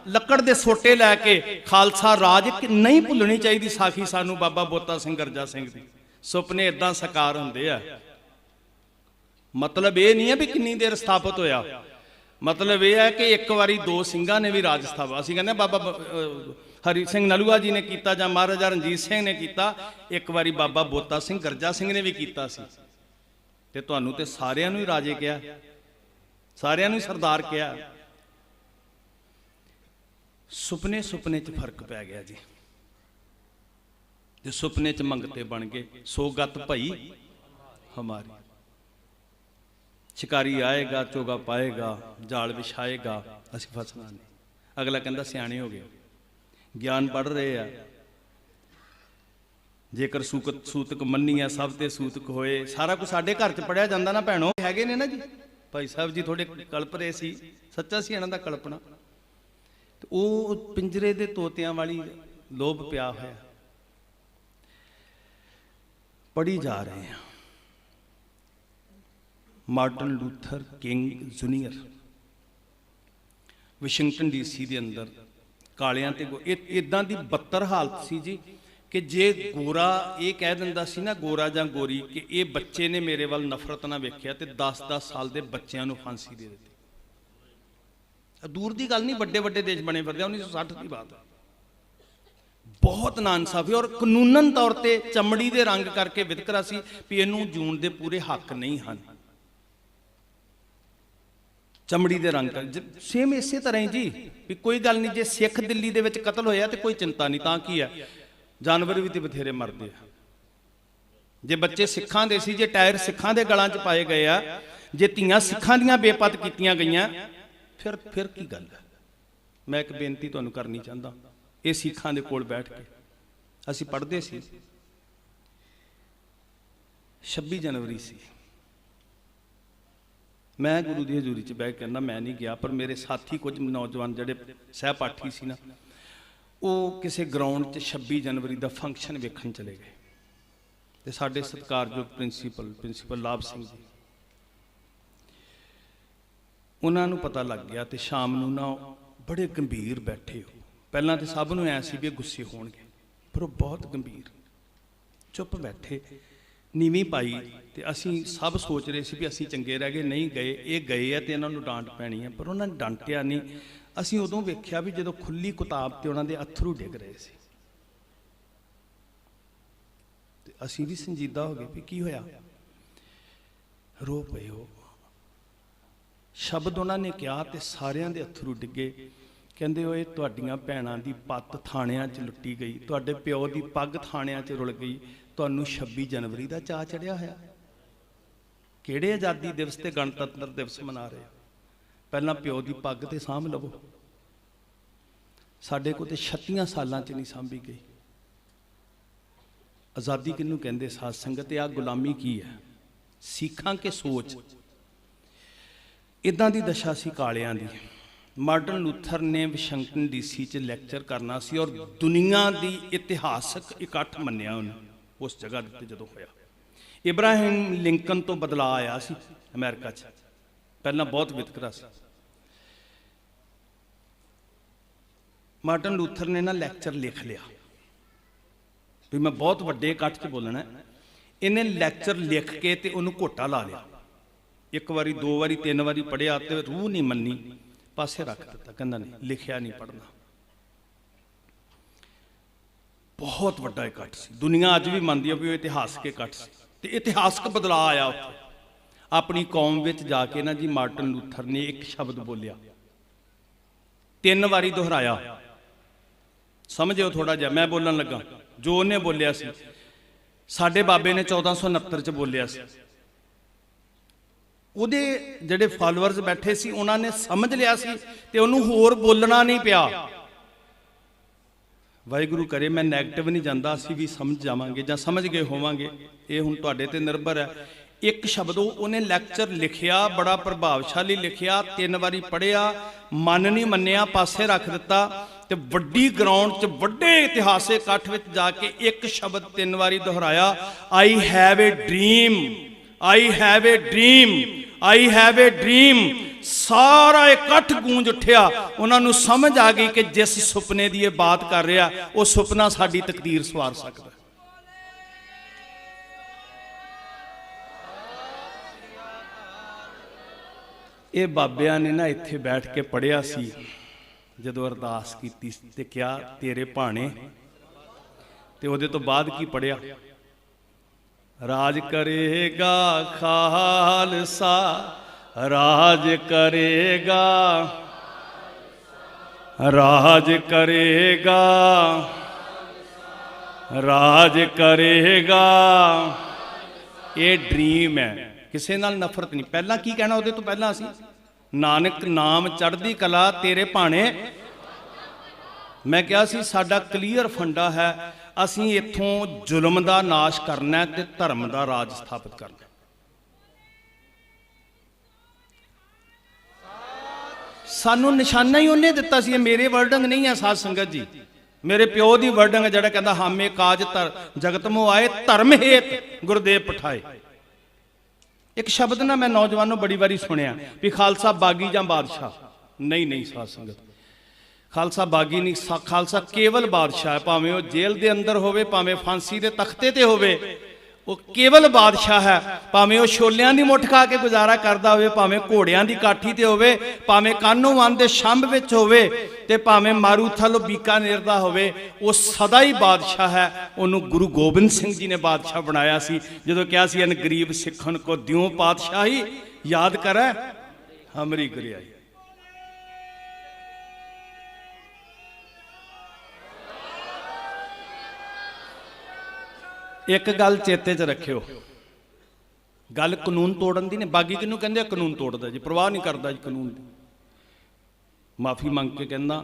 ਲੱਕੜ ਦੇ ਸੋਟੇ ਲੈ ਕੇ ਖਾਲਸਾ ਰਾਜ ਨਹੀਂ ਭੁੱਲਣੀ ਚਾਹੀਦੀ ਸਾਖੀ ਸਾਨੂੰ ਬਾਬਾ ਬੋਤਾ ਸਿੰਘ ਗਰਜਾ ਸਿੰਘ ਦੀ। ਸੁਪਨੇ ਇਦਾਂ ਸਾਕਾਰ ਹੁੰਦੇ ਆ। ਮਤਲਬ ਇਹ ਨਹੀਂ ਹੈ ਵੀ ਕਿੰਨੀ ਦੇਰ ਸਥਾਪਿਤ ਹੋਇਆ, ਮਤਲਬ ਇਹ ਹੈ ਕਿ ਇੱਕ ਵਾਰੀ 2 ਸਿੰਘਾਂ ਨੇ ਵੀ ਰਾਜ ਸਥਾਪਿਤ। ਅਸੀਂ ਕਹਿੰਦੇ ਬਾਬਾ हरी सिंह नलूआ जी ने किया, जां महाराजा रणजीत सिंह ने किया, एक बारी बाबा बोता सिंह गरजा सिंह ने भी किया सी। ते तुहानूं ते सारियां नूं ही राजे कहा, सारियां नूं ही सरदार कहा। सुपने सुपने च फर्क पै गया जी। ते सुपने च मंगते बन गए, सोगत भई हमारी। शिकारी आएगा चोगा पाएगा, जाल विछाएगा, असीं फसना नहीं। अगला कहता सियाणे हो गए, ज्ञान पढ़ रहे हैं, जेकर सूतक मन्नी है सब ते सूतक होए। सारा कुछ साडे घर च पढ़िया जाता ना भैणों, हैगे ने ना जी। भाई साहब जी थोड़े कल्प रहे सी, सच्चा सी इन्हां दा कल्पना। ते वो पिंजरे दे तोतियां वाली लोभ पिया होया। पढ़ी जा रहे हैं Martin Luther king junior, Washington DC ਦੇ ਅੰਦਰ ਕਾਲਿਆਂ ਤੇ ਇਦਾਂ ਦੀ ਬੱਤਰ ਹਾਲਤ ਸੀ ਜੀ ਕਿ ਜੇ ਗੋਰਾ ਇਹ ਕਹਿ ਦਿੰਦਾ ਸੀ ਨਾ, ਗੋਰਾ ਜਾਂ ਗੋਰੀ, ਕਿ ਇਹ ਬੱਚੇ ਨੇ ਮੇਰੇ ਵੱਲ ਨਫ਼ਰਤ ਨਾਲ ਵੇਖਿਆ ਤੇ 10-10 ਸਾਲ ਦੇ ਬੱਚਿਆਂ ਨੂੰ ਫਾਂਸੀ ਦੇ ਦਿੱਤੀ। ਦੂਰ ਦੀ ਗੱਲ ਨਹੀਂ, ਵੱਡੇ ਵੱਡੇ ਦੇਸ਼ ਬਣੇ ਫਿਰਦੇ, 1960 ਦੀ ਬਾਤ ਹੈ। ਬਹੁਤ ਨਾਇਨਸਾਫੀ, ਔਰ ਕਾਨੂੰਨਨ ਤੌਰ ਤੇ ਚਮੜੀ ਦੇ ਰੰਗ ਕਰਕੇ ਵਿਤਕਰਾ ਸੀ ਵੀ ਇਹਨੂੰ ਜੂਣ ਦੇ ਪੂਰੇ ਹੱਕ ਨਹੀਂ ਹਨ। ਚਮੜੀ ਦੇ ਰੰਗ ਸੇਮ ਇਸੇ ਤਰ੍ਹਾਂ ਹੀ ਜੀ, ਵੀ ਕੋਈ ਗੱਲ ਨਹੀਂ, ਜੇ ਸਿੱਖ ਦਿੱਲੀ ਦੇ ਵਿੱਚ ਕਤਲ ਹੋਇਆ ਤੇ ਕੋਈ ਚਿੰਤਾ ਨਹੀਂ, ਤਾਂ ਕੀ ਹੈ, ਜਾਨਵਰ ਵੀ ਤੇ ਬਥੇਰੇ ਮਰਦੇ ਆ। ਜੇ ਬੱਚੇ ਸਿੱਖਾਂ ਦੇ ਸੀ, ਜੇ ਟਾਇਰ ਸਿੱਖਾਂ ਦੇ ਗਲਾਂ 'ਚ ਪਾਏ ਗਏ ਆ, ਜੇ ਧੀਆਂ ਸਿੱਖਾਂ ਦੀਆਂ ਬੇਪਤ ਕੀਤੀਆਂ ਗਈਆਂ, ਫਿਰ ਕੀ ਗੱਲ ਹੈ। ਮੈਂ ਇੱਕ ਬੇਨਤੀ ਤੁਹਾਨੂੰ ਕਰਨੀ ਚਾਹੁੰਦਾ, ਇਹ ਸਿੱਖਾਂ ਦੇ ਕੋਲ ਬੈਠ ਕੇ ਅਸੀਂ ਪੜ੍ਹਦੇ ਸੀ, 26 ਜਨਵਰੀ ਸੀ, ਮੈਂ ਗੁਰੂ ਦੀ ਹਜ਼ੂਰੀ 'ਚ ਬਹਿ ਕੇ ਕਹਿੰਦਾ, ਮੈਂ ਨਹੀਂ ਗਿਆ, ਪਰ ਮੇਰੇ ਸਾਥੀ ਕੁਝ ਨੌਜਵਾਨ ਜਿਹੜੇ ਸਹਿਪਾਠੀ ਸੀ ਨਾ, ਉਹ ਕਿਸੇ ਗਰਾਊਂਡ 'ਚ 26 ਜਨਵਰੀ ਦਾ ਫੰਕਸ਼ਨ ਵੇਖਣ ਚਲੇ ਗਏ ਤੇ ਸਾਡੇ ਸਤਿਕਾਰਯੋਗ ਪ੍ਰਿੰਸੀਪਲ ਲਾਭ ਸਿੰਘ ਜੀ, ਉਹਨਾਂ ਨੂੰ ਪਤਾ ਲੱਗ ਗਿਆ ਤੇ ਸ਼ਾਮ ਨੂੰ ਨਾ ਬੜੇ ਗੰਭੀਰ ਬੈਠੇ ਹੋ। ਪਹਿਲਾਂ ਤੇ ਸਭ ਨੂੰ ਐ ਸੀ ਵੀ ਗੁੱਸੇ ਹੋਣਗੇ, ਪਰ ਉਹ ਬਹੁਤ ਗੰਭੀਰ ਚੁੱਪ ਬੈਠੇ, ਨੀਵੀਂ ਪਾਈ, ਤੇ ਅਸੀਂ ਸਭ ਸੋਚ ਰਹੇ ਸੀ ਵੀ ਅਸੀਂ ਚੰਗੇ ਰਹਿ ਗਏ, ਨਹੀਂ ਗਏ, ਇਹ ਗਏ ਆ ਤੇ ਇਹਨਾਂ ਨੂੰ ਡਾਂਟ ਪੈਣੀ ਹੈ, ਪਰ ਉਹਨਾਂ ਨੇ ਡਾਂਟਿਆ ਨਹੀਂ। ਅਸੀਂ ਉਦੋਂ ਵੇਖਿਆ ਵੀ ਜਦੋਂ ਖੁੱਲੀ ਕਿਤਾਬ ਤੇ ਉਹਨਾਂ ਦੇ ਅਥਰੂ ਡਿੱਗ ਰਹੇ ਸੀ, ਤੇ ਅਸੀਂ ਵੀ ਸੰਜੀਦਾ ਹੋ ਗਏ ਵੀ ਕੀ ਹੋਇਆ, ਰੋ ਪਏ ਹੋ। ਸ਼ਬਦ ਉਹਨਾਂ ਨੇ ਕਿਹਾ ਤੇ ਸਾਰਿਆਂ ਦੇ ਅਥਰੂ ਡਿੱਗੇ। ਕਹਿੰਦੇ ਓਏ, ਤੁਹਾਡੀਆਂ ਭੈਣਾਂ ਦੀ ਪੱਤ ਥਾਣਿਆਂ 'ਚ ਲੁੱਟੀ ਗਈ, ਤੁਹਾਡੇ ਪਿਓ ਦੀ ਪੱਗ ਥਾਣਿਆਂ 'ਚ ਰੁਲ ਗਈ, ਤੁਹਾਨੂੰ 26 ਜਨਵਰੀ ਦਾ ਚਾਅ ਚੜਿਆ ਹੋਇਆ। ਕਿਹੜੇ ਆਜ਼ਾਦੀ ਦਿਵਸ ਤੇ ਗਣਤੰਤਰ ਦਿਵਸ ਮਨਾ ਰਹੇ, ਪਹਿਲਾਂ ਪਿਓ ਦੀ ਪੱਗ ਤੇ ਸਾਂਭ ਲਵੋ। ਸਾਡੇ ਕੋਲ ਤੇ 36 ਸਾਲਾਂ 'ਚ ਨਹੀਂ ਸਾਂਭੀ ਗਈ। ਆਜ਼ਾਦੀ ਕਿਹਨੂੰ ਕਹਿੰਦੇ ਸਾਧ ਸੰਗਤ, ਆ ਗੁਲਾਮੀ ਕੀ ਹੈ, ਸਿੱਖਾਂ ਕੇ ਸੋਚ। ਇਦਾਂ ਦੀ ਦਸ਼ਾ ਸੀ ਕਾਲਿਆਂ ਦੀ। ਮਾਰਟਨ ਲੂਥਰ ਨੇ ਵਾਸ਼ਿੰਗਟਨ ਡੀਸੀ 'ਚ ਲੈਕਚਰ ਕਰਨਾ ਸੀ, ਔਰ ਦੁਨੀਆ ਦੀ ਇਤਿਹਾਸਕ ਇਕੱਠ ਮੰਨਿਆ ਉਹਨੇ ਉਸ ਜਗ੍ਹਾ ਦੇ ਉੱਤੇ ਜਦੋਂ ਹੋਇਆ। ਇਬਰਾਹਿਮ ਲਿੰਕਨ ਤੋਂ ਬਦਲਾਅ ਆਇਆ ਸੀ ਅਮਰੀਕਾ 'ਚ, ਪਹਿਲਾਂ ਬਹੁਤ ਵਿਤਕਰਾ ਸੀ। ਮਾਰਟਨ ਲੂਥਰ ਨੇ ਨਾ ਲੈਕਚਰ ਲਿਖ ਲਿਆ ਵੀ ਮੈਂ ਬਹੁਤ ਵੱਡੇ ਇਕੱਠ 'ਚ ਬੋਲਣਾ। ਇਹਨੇ ਲੈਕਚਰ ਲਿਖ ਕੇ ਤੇ ਉਹਨੂੰ ਘੋਟਾ ਲਾ ਲਿਆ, ਇੱਕ ਵਾਰੀ, ਦੋ ਵਾਰੀ, ਤਿੰਨ ਵਾਰੀ ਪੜ੍ਹਿਆ ਤੇ ਰੂਹ ਨਹੀਂ ਮੰਨੀ, ਪਾਸੇ ਰੱਖ ਦਿੱਤਾ, ਕਹਿੰਦਾ ਨਹੀਂ, ਲਿਖਿਆ ਨਹੀਂ ਪੜ੍ਹਨਾ। ਬਹੁਤ ਵੱਡਾ ਇਕੱਠ ਸੀ, ਦੁਨੀਆ ਅੱਜ ਵੀ ਮੰਨਦੀ ਹੈ ਵੀ ਉਹ ਇਤਿਹਾਸਕ ਇਕੱਠ ਸੀ, ਤੇ ਇਤਿਹਾਸਕ ਬਦਲਾਅ ਆਇਆ ਉੱਥੇ। ਆਪਣੀ ਕੌਮ ਵਿੱਚ ਜਾ ਕੇ ਨਾ ਜੀ ਮਾਰਟਨ ਲੂਥਰ ਨੇ ਇੱਕ ਸ਼ਬਦ ਬੋਲਿਆ, 3 ਵਾਰੀ ਦੁਹਰਾਇਆ। ਸਮਝਿਓ ਥੋੜਾ ਜਿਹਾ, ਮੈਂ ਬੋਲਣ ਲੱਗਾ ਜੋ ਉਹਨੇ ਬੋਲਿਆ ਸੀ, ਸਾਡੇ ਬਾਬੇ ਨੇ 1469 'ਚ ਬੋਲਿਆ ਸੀ। ਉਹਦੇ ਜਿਹੜੇ ਫਾਲੋਅਰਸ ਬੈਠੇ ਸੀ ਉਹਨਾਂ ਨੇ ਸਮਝ ਲਿਆ ਸੀ ਤੇ ਉਹਨੂੰ ਹੋਰ ਬੋਲਣਾ ਨਹੀਂ ਪਿਆ। ਵਾਹਿਗੁਰੂ ਕਰੇ ਮੈਂ ਨੈਗੇਟਿਵ ਨਹੀਂ ਜਾਂਦਾ, ਅਸੀਂ ਵੀ ਸਮਝ ਜਾਵਾਂਗੇ ਜਾਂ ਸਮਝ ਗਏ ਹੋਵਾਂਗੇ, ਇਹ ਹੁਣ ਤੁਹਾਡੇ ਤੇ ਨਿਰਭਰ ਹੈ। ਇੱਕ ਸ਼ਬਦ ਉਹਨੇ ਲੈਕਚਰ ਲਿਖਿਆ, ਬੜਾ ਪ੍ਰਭਾਵਸ਼ਾਲੀ ਲਿਖਿਆ, 3 ਵਾਰੀ ਪੜ੍ਹਿਆ, ਮਨ ਨਹੀਂ ਮੰਨਿਆ, ਪਾਸੇ ਰੱਖ ਦਿੱਤਾ, ਤੇ ਵੱਡੀ ਗਰਾਊਂਡ 'ਚ ਵੱਡੇ ਇਤਿਹਾਸਿਕ ਇਕੱਠ ਵਿੱਚ ਜਾ ਕੇ ਇੱਕ ਸ਼ਬਦ 3 ਵਾਰੀ ਦੁਹਰਾਇਆ, I have A dream, I have A dream, I have A dream. ਸਾਰਾ ਇਕੱਠ ਗੂੰਜ ਉੱਠਿਆ, ਉਹਨਾਂ ਨੂੰ ਸਮਝ ਆ ਗਈ ਕਿ ਜਿਸ ਸੁਪਨੇ ਦੀ ਇਹ ਬਾਤ ਕਰ ਰਿਹਾ, ਉਹ ਸੁਪਨਾ ਸਾਡੀ ਤਕਦੀਰ ਸਵਾਰ ਸਕਦਾ। ਇਹ ਬਾਬਿਆਂ ਨੇ ਨਾ ਇੱਥੇ ਬੈਠ ਕੇ ਪੜ੍ਹਿਆ ਸੀ, ਜਦੋਂ ਅਰਦਾਸ ਕੀਤੀ ਤੇ ਕਿਹਾ ਤੇਰੇ ਭਾਣੇ, ਤੇ ਉਹਦੇ ਤੋਂ ਬਾਅਦ ਕੀ ਪੜ੍ਹਿਆ, ਰਾਜ ਕਰੇਗਾ ਖਾਲਸਾ, ਰਾਜ ਕਰੇਗਾ, ਰਾਜ ਕਰੇਗਾ, ਰਾਜ ਕਰੇਗਾ। ਇਹ ਡ੍ਰੀਮ ਹੈ, ਕਿਸੇ ਨਾਲ ਨਫ਼ਰਤ ਨਹੀਂ। ਪਹਿਲਾਂ ਕੀ ਕਹਿਣਾ ਉਹਦੇ ਤੋਂ ਪਹਿਲਾਂ ਅਸੀਂ, ਨਾਨਕ ਨਾਮ ਚੜ੍ਹਦੀ ਕਲਾ ਤੇਰੇ ਭਾਣੇ। ਮੈਂ ਕਿਹਾ ਸੀ ਸਾਡਾ ਕਲੀਅਰ ਫੰਡਾ ਹੈ, ਅਸੀਂ ਇੱਥੋਂ ਜ਼ੁਲਮ ਦਾ ਨਾਸ਼ ਕਰਨਾ ਤੇ ਧਰਮ ਦਾ ਰਾਜ ਸਥਾਪਿਤ ਕਰਨਾ। ਸਾਨੂੰ ਨਿਸ਼ਾਨਾ ਹੀ ਉਹਨੇ ਦਿੱਤਾ ਸੀ, ਇਹ ਮੇਰੇ ਵਰਡਿੰਗ ਨਹੀਂ ਹੈ ਸਾਧ ਸੰਗਤ ਜੀ, ਮੇਰੇ ਪਿਓ ਦੀ ਵਰਡਿੰਗ ਹੈ, ਜਿਹੜਾ ਕਹਿੰਦਾ ਹਾਮੇ ਕਾਜ ਜਗਤ ਮੋ ਆਏ, ਧਰਮ ਹੇਤ ਗੁਰਦੇਵ ਪਠਾਏ। ਇੱਕ ਸ਼ਬਦ ਨਾ ਮੈਂ ਨੌਜਵਾਨੋਂ ਬੜੀ ਵਾਰੀ ਸੁਣਿਆ ਵੀ ਖਾਲਸਾ ਬਾਗੀ ਜਾਂ ਬਾਦਸ਼ਾਹ, नहीं नहीं साध संगत, खालसा बागी नहीं, खालसा केवल बादशाह है। भावें वो जेल के अंदर होवे, भावें फांसी के तख्ते ते होवे, वो केवल बादशाह है। भावें वो छोलियां दी मुठ खा के गुजारा करता होवे, भावें घोड़ियां दी काठी ते होवे, भावें कानोवान दे छंभ विच होवे, ते भावें मारूथल बीकानेर दा होवे, वो सदा ही बादशाह है। उन्होंने गुरु गोबिंद सिंह जी ने बादशाह बनाया सी, जदों कहा सी अन गरीब सिखन को दियों पातशाही, याद करे हमरी गुरियाई। एक गल चेते च रखियो, गल कानून तोड़न दी ने। बागी किनू कहंदे, कानून तोड़दा जी, परवाह नहीं करता जी कानून दी। माफी मंग के कहना,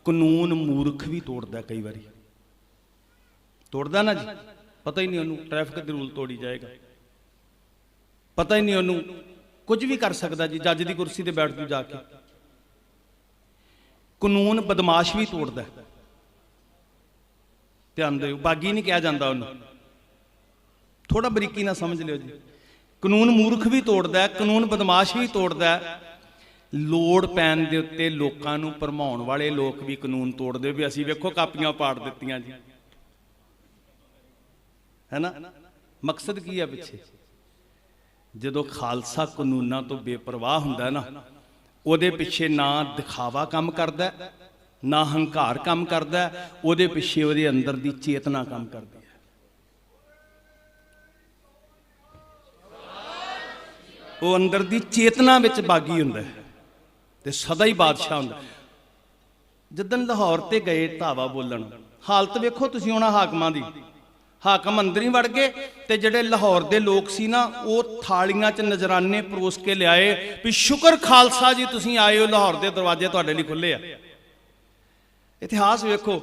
कानून मूर्ख भी तोड़दा, कई बारी तोड़दा ना जी, पता ही नहीं उन्होंने ट्रैफिक के रूल तोड़ी जाएगा, पता ही नहीं उन्होंने कुछ भी कर सकता जी, जज की कुर्सी ते बैठ जू जाके। कानून बदमाश भी तोड़दा, ध्यान दिओ, बागी नहीं कहा जाता उन्होंने, थोड़ा बरीकी ना समझ लियो जी। कानून मूर्ख भी तोड़दा है, कानून बदमाश भी तोड़दा है। लोड़ पैन दे उत्ते लोकां नूं भरमाउण वाले लोग भी कानून तोड़दे, भी असीं वेखो कापियां पाड़ दित्तियां जी, है ना। मकसद की है पिछे? जदों खालसा कानूनां तो बेपरवाह हुंदा ना, उहदे पिछे ना दिखावा काम करदा, ना हंकार काम करदा, उहदे पिछे उहदे अंदर दी चेतना काम करदी है। वो अंदर दी चेतना विच बागी हुंदा है ते सदा ही बादशाह हुंदा। जदन लाहौर ते गए धावा बोलन, हालत वेखो तुसीं उहनां हाकमां दी, हाकम अंदर ही वड़ गए, ते जिहड़े लाहौर दे लोग सी ना, वो थालियां च नजराने परोस के लियाए भी शुक्र खालसा जी तुसीं आए हो, लाहौर दे दरवाजे तुहाडे लई खुले आ। इतिहास वेखो,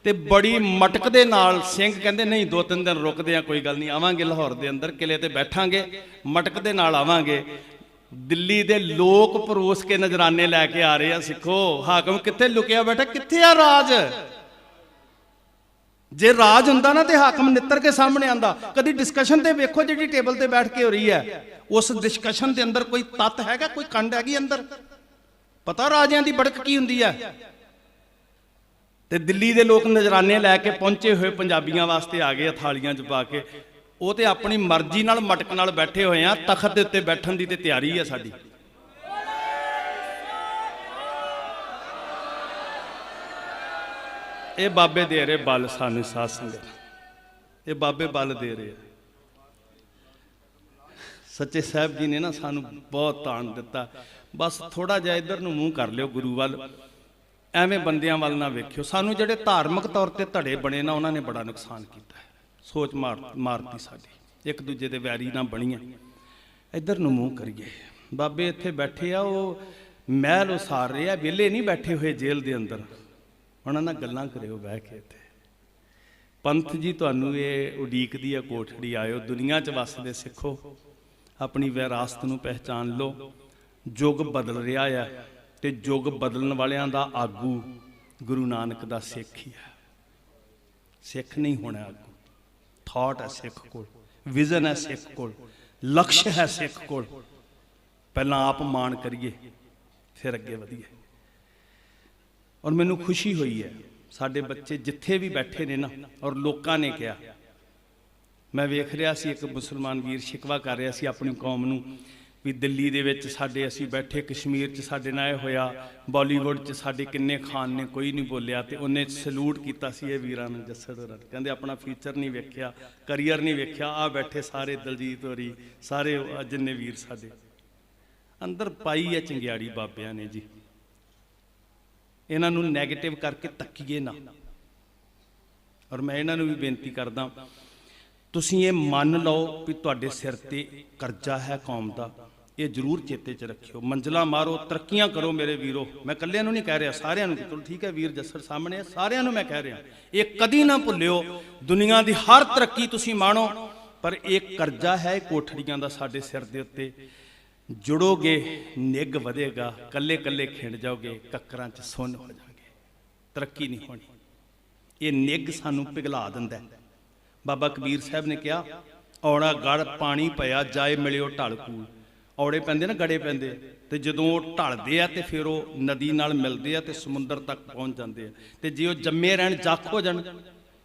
ते बड़ी मटक दे नाल सिंह कहंदे नहीं 2-3 दिन रुकदे आ, कोई गल नहीं, आवांगे लाहौर दे अंदर किले ते बैठांगे, मटक दे नाल आवांगे। दिल्ली दे लोग परोस के नजराने लैके आ रहे हैं, सिखो हाकम कित्थे लुकिया बैठा, कित्थे आ राज? जे राज हुंदा ना ते हाकम नित्तर के सामने आंदा। कदी डिस्कशन ते वेखो जिहड़ी टेबल ते बैठ के हो रही है, उस डिस्कशन दे अंदर कोई तत्त हैगा, कोई कंड हैगी अंदर? पता राजियां दी बड़क की हुंदी है। ते दिल्ली दे लोग नजराने लैके पहुंचे हुए पंजाबियां वास्ते आ गए थालियां च पा के, वो ते अपनी मर्जी नाल मटक नाल बैठे हुए हैं, तखत दे उत्ते बैठण दी ते तैयारी है साडी। ये बाबे दे रहे बल सानू साध संगत, ये बाबे बल दे रहे। सच्चे साहब जी ने ना सानू बहुत ताण दिता। बस थोड़ा जिहा इधर नूं मूँह कर लियो गुरु वल, एवें बंदियां वल ना वेखियो। सानू जिहड़े धार्मिक तौर ते धड़े बने ना, उन्होंने बड़ा नुकसान किया है, सोच मारती साडी, एक दूजे दे वैरी ना बणीए। इधर नूं मूँह करिए। बाबे इत्थे बैठे आ, वो महल उसार रहे आ, वेले नहीं बैठे हुए जेल दे अंदर, उन्हां नाल गल्लां करियो बह के। इत्थे पंथ जी तुहानू ये उडीकदी है, कोठड़ी आयो, दुनिया च वसदे सिखो, अपनी विरासत नूं पहचान लो। युग बदल रहा है, ते युग बदलण वालियां दा आगू गुरु नानक दा सिख ही है। सिख नहीं होना आगू, थॉट है सिख कोल, विजन है सिख कोल, लक्ष्य है सिख कोल। पहला आप मान करिए, फिर अगे वधिए। और मैनू खुशी हुई है, साडे बच्चे जिथे भी बैठे ने ना, और लोकां ने कहा, मैं वेख रहा सी एक मुसलमान वीर शिकवा कर रहा सी अपनी कौम नूं भी दिल्ली दे विच साडे असीं बैठे, कश्मीर च साडे नाल ये होया, बॉलीवुड च साडे किन्ने खान ने, कोई नहीं बोलिया। ते उन्हें सलूट किया सी ये वीरां नूं, जस्सड़ होरां नूं, कहंदे अपना फ्यूचर नहीं वेख्या, करियर नहीं वेख्या, आ बैठे सारे दलजीत होरी, सारे जिन्ने वीर साडे अंदर पाई है चंगियाड़ी बाबियां ने जी। इन्हां नूं नैगेटिव करके तक्कीए ना। और मैं इन्हां नूं भी बेनती करदा, तुसीं ये मान लो भी तुहाडे सिर ते करजा है कौम दा, ये जरूर चेते च रखियो। मंजिला मारो, तरक्कियां करो मेरे वीरो। मैं कल्लियां नूं नहीं कह रहा, सारियां नूं। चलो ठीक है, वीर जस्सड़ सामने है, सारियां नूं मैं कह रहा, ये कदी ना भुल्लियो। दुनिया दी हर तरक्की तुसीं माणो, पर एक करजा है कोठड़ियां दा साडे सिर दे उत्ते। जुड़ोगे निग वधेगा, कल्ले कल्ले खिंड जाओगे, कक्करां च सुन्न हो जाओगे, तरक्की नहीं होनी। ये निग सानू पिघला दिंदा है। बाबा कबीर साहब ने कहा, औड़ा गड़ पानी पया जाए मिलियो ढल कूल। ਔੜੇ ਪੈਂਦੇ ਨਾ, ਗੜੇ ਪੈਂਦੇ ਆ, ਤੇ ਜਦੋਂ ਉਹ ਢਲਦੇ ਆ ਤੇ ਫਿਰ ਉਹ ਨਦੀ ਨਾਲ ਮਿਲਦੇ ਆ ਤੇ ਸਮੁੰਦਰ ਤੱਕ ਪਹੁੰਚ ਜਾਂਦੇ ਆ। ਤੇ ਜੇ ਉਹ ਜੰਮੇ ਰਹਿਣ, ਜੱਖ ਹੋ ਜਾਣ,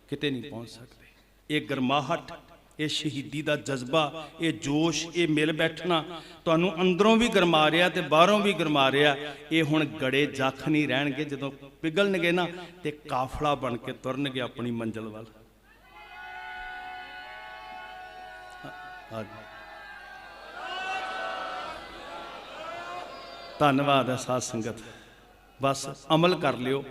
ਕਿਤੇ ਨਹੀਂ ਪਹੁੰਚ ਸਕਦੇ। ਇਹ ਗਰਮਾਹਟ, ਇਹ ਸ਼ਹੀਦੀ ਦਾ ਜਜ਼ਬਾ, ਇਹ ਜੋਸ਼, ਇਹ ਮਿਲ ਬੈਠਣਾ ਤੁਹਾਨੂੰ ਅੰਦਰੋਂ ਵੀ ਗਰਮਾ ਰਿਹਾ ਤੇ ਬਾਹਰੋਂ ਵੀ ਗਰਮਾ ਰਿਹਾ। ਇਹ ਹੁਣ ਗੜੇ ਜੱਖ ਨਹੀਂ ਰਹਿਣਗੇ, ਜਦੋਂ ਪਿਘਲਣਗੇ ਨਾ ਤੇ ਕਾਫਲਾ ਬਣ ਕੇ ਤੁਰਨਗੇ ਆਪਣੀ ਮੰਜ਼ਿਲ ਵੱਲ। ਧੰਨਵਾਦ ਹੈ ਸਾਧ ਸੰਗਤ। ਬਸ ਅਮਲ ਕਰ ਲਿਓ,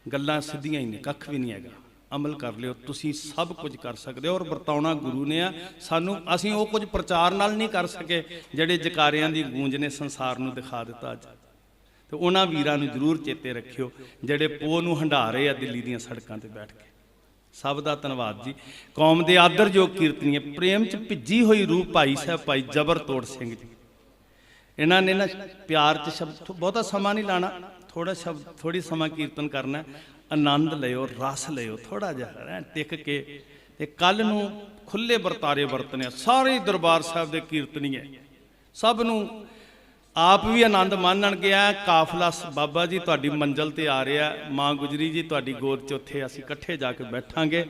ਗੱਲਾਂ ਸਿੱਧੀਆਂ ਹੀ ਨੇ, ਕੱਖ ਵੀ ਨਹੀਂ ਹੈਗਾ। ਅਮਲ ਕਰ ਲਿਓ, ਤੁਸੀਂ ਸਭ ਕੁਝ ਕਰ ਸਕਦੇ ਹੋ। ਔਰ ਵਰਤਾਉਣਾ ਗੁਰੂ ਨੇ ਆ ਸਾਨੂੰ। ਅਸੀਂ ਉਹ ਕੁਝ ਪ੍ਰਚਾਰ ਨਾਲ ਨਹੀਂ ਕਰ ਸਕੇ ਜਿਹੜੇ ਜਕਾਰਿਆਂ ਦੀ ਗੂੰਜ ਨੇ ਸੰਸਾਰ ਨੂੰ ਦਿਖਾ ਦਿੱਤਾ ਅੱਜ। ਤੇ ਉਹਨਾਂ ਵੀਰਾਂ ਨੂੰ ਜ਼ਰੂਰ ਚੇਤੇ ਰੱਖਿਓ ਜਿਹੜੇ ਪੋਹ ਨੂੰ ਹੰਢਾ ਰਹੇ ਆ ਦਿੱਲੀ ਦੀਆਂ ਸੜਕਾਂ ਤੇ ਬੈਠ ਕੇ। ਸਭ ਦਾ ਧੰਨਵਾਦ ਜੀ। ਕੌਮ ਦੇ ਆਦਰਯੋਗ ਕੀਰਤਨੀਏ, ਪ੍ਰੇਮ 'ਚ ਭਿੱਜੀ ਹੋਈ ਰੂਹ ਭਾਈ ਸਾਹਿਬ ਭਾਈ ਜਬਰ ਤੋੜ ਸਿੰਘ ਜੀ। ਇਹਨਾਂ ਨੇ ਨਾ ਪਿਆਰ 'ਚ ਸ਼ਬਦ, ਬਹੁਤਾ ਸਮਾਂ ਨਹੀਂ ਲਾਣਾ, ਥੋੜਾ ਸ਼ਬਦ, ਥੋੜੀ ਸਮਾਂ ਕੀਰਤਨ ਕਰਨਾ। ਆਨੰਦ ਲਿਓ, ਰਸ ਲਿਓ, ਥੋੜਾ ਜਿਹਾ ਟਿਕ ਕੇ। ਤੇ ਕੱਲ ਨੂੰ ਖੁੱਲੇ ਵਰਤਾਰੇ ਵਰਤਨੇ ਸਾਰੇ ਦਰਬਾਰ ਸਾਹਿਬ ਦੇ ਕੀਰਤਨੀਏ, ਸਭ ਨੂੰ ਆਪ ਵੀ ਆਨੰਦ ਮਾਣਨਗੇ। ਕਾਫਲਾ ਬਾਬਾ ਜੀ ਤੁਹਾਡੀ ਮੰਜ਼ਲ ਤੇ ਆ ਰਿਹਾ, ਮਾਂ ਗੁਜਰੀ ਜੀ ਤੁਹਾਡੀ ਗੋਦ 'ਚ, ਉੱਥੇ ਅਸੀਂ ਇਕੱਠੇ ਜਾ ਕੇ ਬੈਠਾਂਗੇ।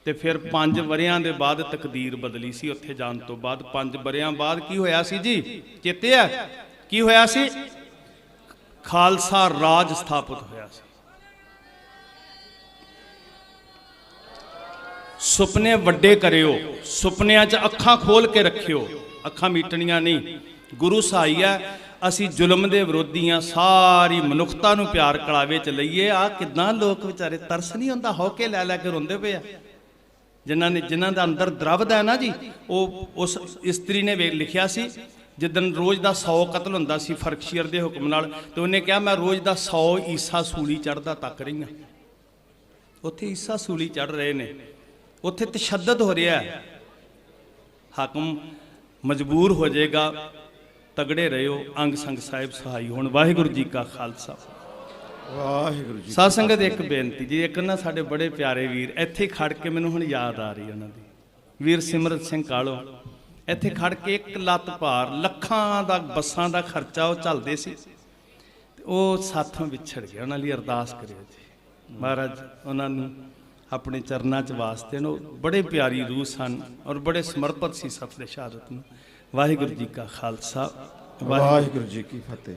ਤੇ ਫਿਰ 5 ਵਰਿਆਂ ਦੇ ਬਾਅਦ ਤਕਦੀਰ ਬਦਲੀ ਸੀ। ਉੱਥੇ ਜਾਣ ਤੋਂ ਬਾਅਦ 5 ਵਰਿਆਂ ਬਾਅਦ ਕੀ ਹੋਇਆ ਸੀ ਜੀ? ਚੇਤੇ ਹੈ ਕੀ ਹੋਇਆ ਸੀ? ਖਾਲਸਾ ਰਾਜ ਸਥਾਪਿਤ ਹੋਇਆ ਸੀ। ਸੁਪਨੇ ਵੱਡੇ ਕਰਿਓ, ਸੁਪਨਿਆਂ 'ਚ ਅੱਖਾਂ ਖੋਲ ਕੇ ਰੱਖਿਓ, ਅੱਖਾਂ ਮੀਟਣੀਆਂ ਨਹੀਂ। ਗੁਰੂ ਸਹਾਈ ਹੈ, ਅਸੀਂ ਜ਼ੁਲਮ ਦੇ ਵਿਰੋਧੀ ਆ, ਸਾਰੀ ਮਨੁੱਖਤਾ ਨੂੰ ਪਿਆਰ ਕਲਾਵੇ 'ਚ ਲਈਏ। ਆ ਕਿੱਦਾਂ ਲੋਕ ਵਿਚਾਰੇ, ਤਰਸ ਨਹੀਂ ਹੁੰਦਾ, ਹੌਕੇ ਲੈ ਲੈ ਕੇ ਰੋਂਦੇ ਪਏ ਆ। ਜਿਨ੍ਹਾਂ ਦਾ ਅੰਦਰ ਦਰਵਦ ਹੈ ਨਾ ਜੀ, ਉਹ ਉਸ ਇਸਤਰੀ ਨੇ ਲਿਖਿਆ ਸੀ ਜਿੱਦਣ ਰੋਜ਼ ਦਾ 100 ਕਤਲ ਹੁੰਦਾ ਸੀ ਫਰਕਸ਼ੀਅਰ ਦੇ ਹੁਕਮ ਨਾਲ, ਤੇ ਉਹਨੇ ਕਿਹਾ ਮੈਂ ਰੋਜ਼ ਦਾ 100 ਈਸਾ ਸੂਲੀ ਚੜ੍ਹਦਾ ਤੱਕ ਰਹੀ ਹਾਂ। ਉੱਥੇ ਈਸਾ ਸੂਲੀ ਚੜ੍ਹ ਰਹੇ ਨੇ, ਉੱਥੇ ਤਸ਼ੱਦਦ ਹੋ ਰਿਹਾ ਹੈ। ਹਾਕਮ ਮਜਬੂਰ ਹੋ ਜਾਏਗਾ, ਤਗੜੇ ਰਹਿਓ, ਅੰਗ ਸੰਗ ਸਾਹਿਬ ਸਹਾਈ ਹੋਣ। ਵਾਹਿਗੁਰੂ ਜੀ ਕਾ ਖਾਲਸਾ, ਵਾਹਿਗੁਰੂ ਜੀ। ਸਾਧ ਸੰਗਤ ਇੱਕ ਬੇਨਤੀ ਜੀ, ਇੱਕ ਨਾ ਸਾਡੇ ਬੜੇ ਪਿਆਰੇ ਵੀਰ ਇੱਥੇ ਖੜ ਕੇ ਮੈਨੂੰ ਹੁਣ ਯਾਦ ਆ ਰਹੀ ਉਹਨਾਂ ਦੀ, ਵੀਰ ਸਿਮਰਤ ਸਿੰਘ ਕਾਲੋ ਇੱਥੇ ਖੜ ਕੇ ਇੱਕ ਲੱਤ ਭਾਰ, ਲੱਖਾਂ ਦਾ ਬੱਸਾਂ ਦਾ ਖਰਚਾ ਉਹ ਝੱਲਦੇ ਸੀ। ਉਹ ਸਾਥੋਂ ਵਿਛੜ ਗਿਆ। ਉਹਨਾਂ ਲਈ ਅਰਦਾਸ ਕਰਿਓ ਜੀ, ਮਹਾਰਾਜ ਉਹਨਾਂ ਨੂੰ ਆਪਣੇ ਚਰਨਾਂ 'ਚ ਵਾਸਤੇ ਨੂੰ। ਬੜੇ ਪਿਆਰੀ ਰੂਹ ਸਨ ਔਰ ਬੜੇ ਸਮਰਪਿਤ ਸੀ ਸਫਲੇ ਸ਼ਹਾਦਤ ਨੂੰ। ਵਾਹਿਗੁਰੂ ਜੀ ਕਾ ਖਾਲਸਾ, ਵਾਹਿਗੁਰੂ ਜੀ ਕੀ ਫਤਿਹ।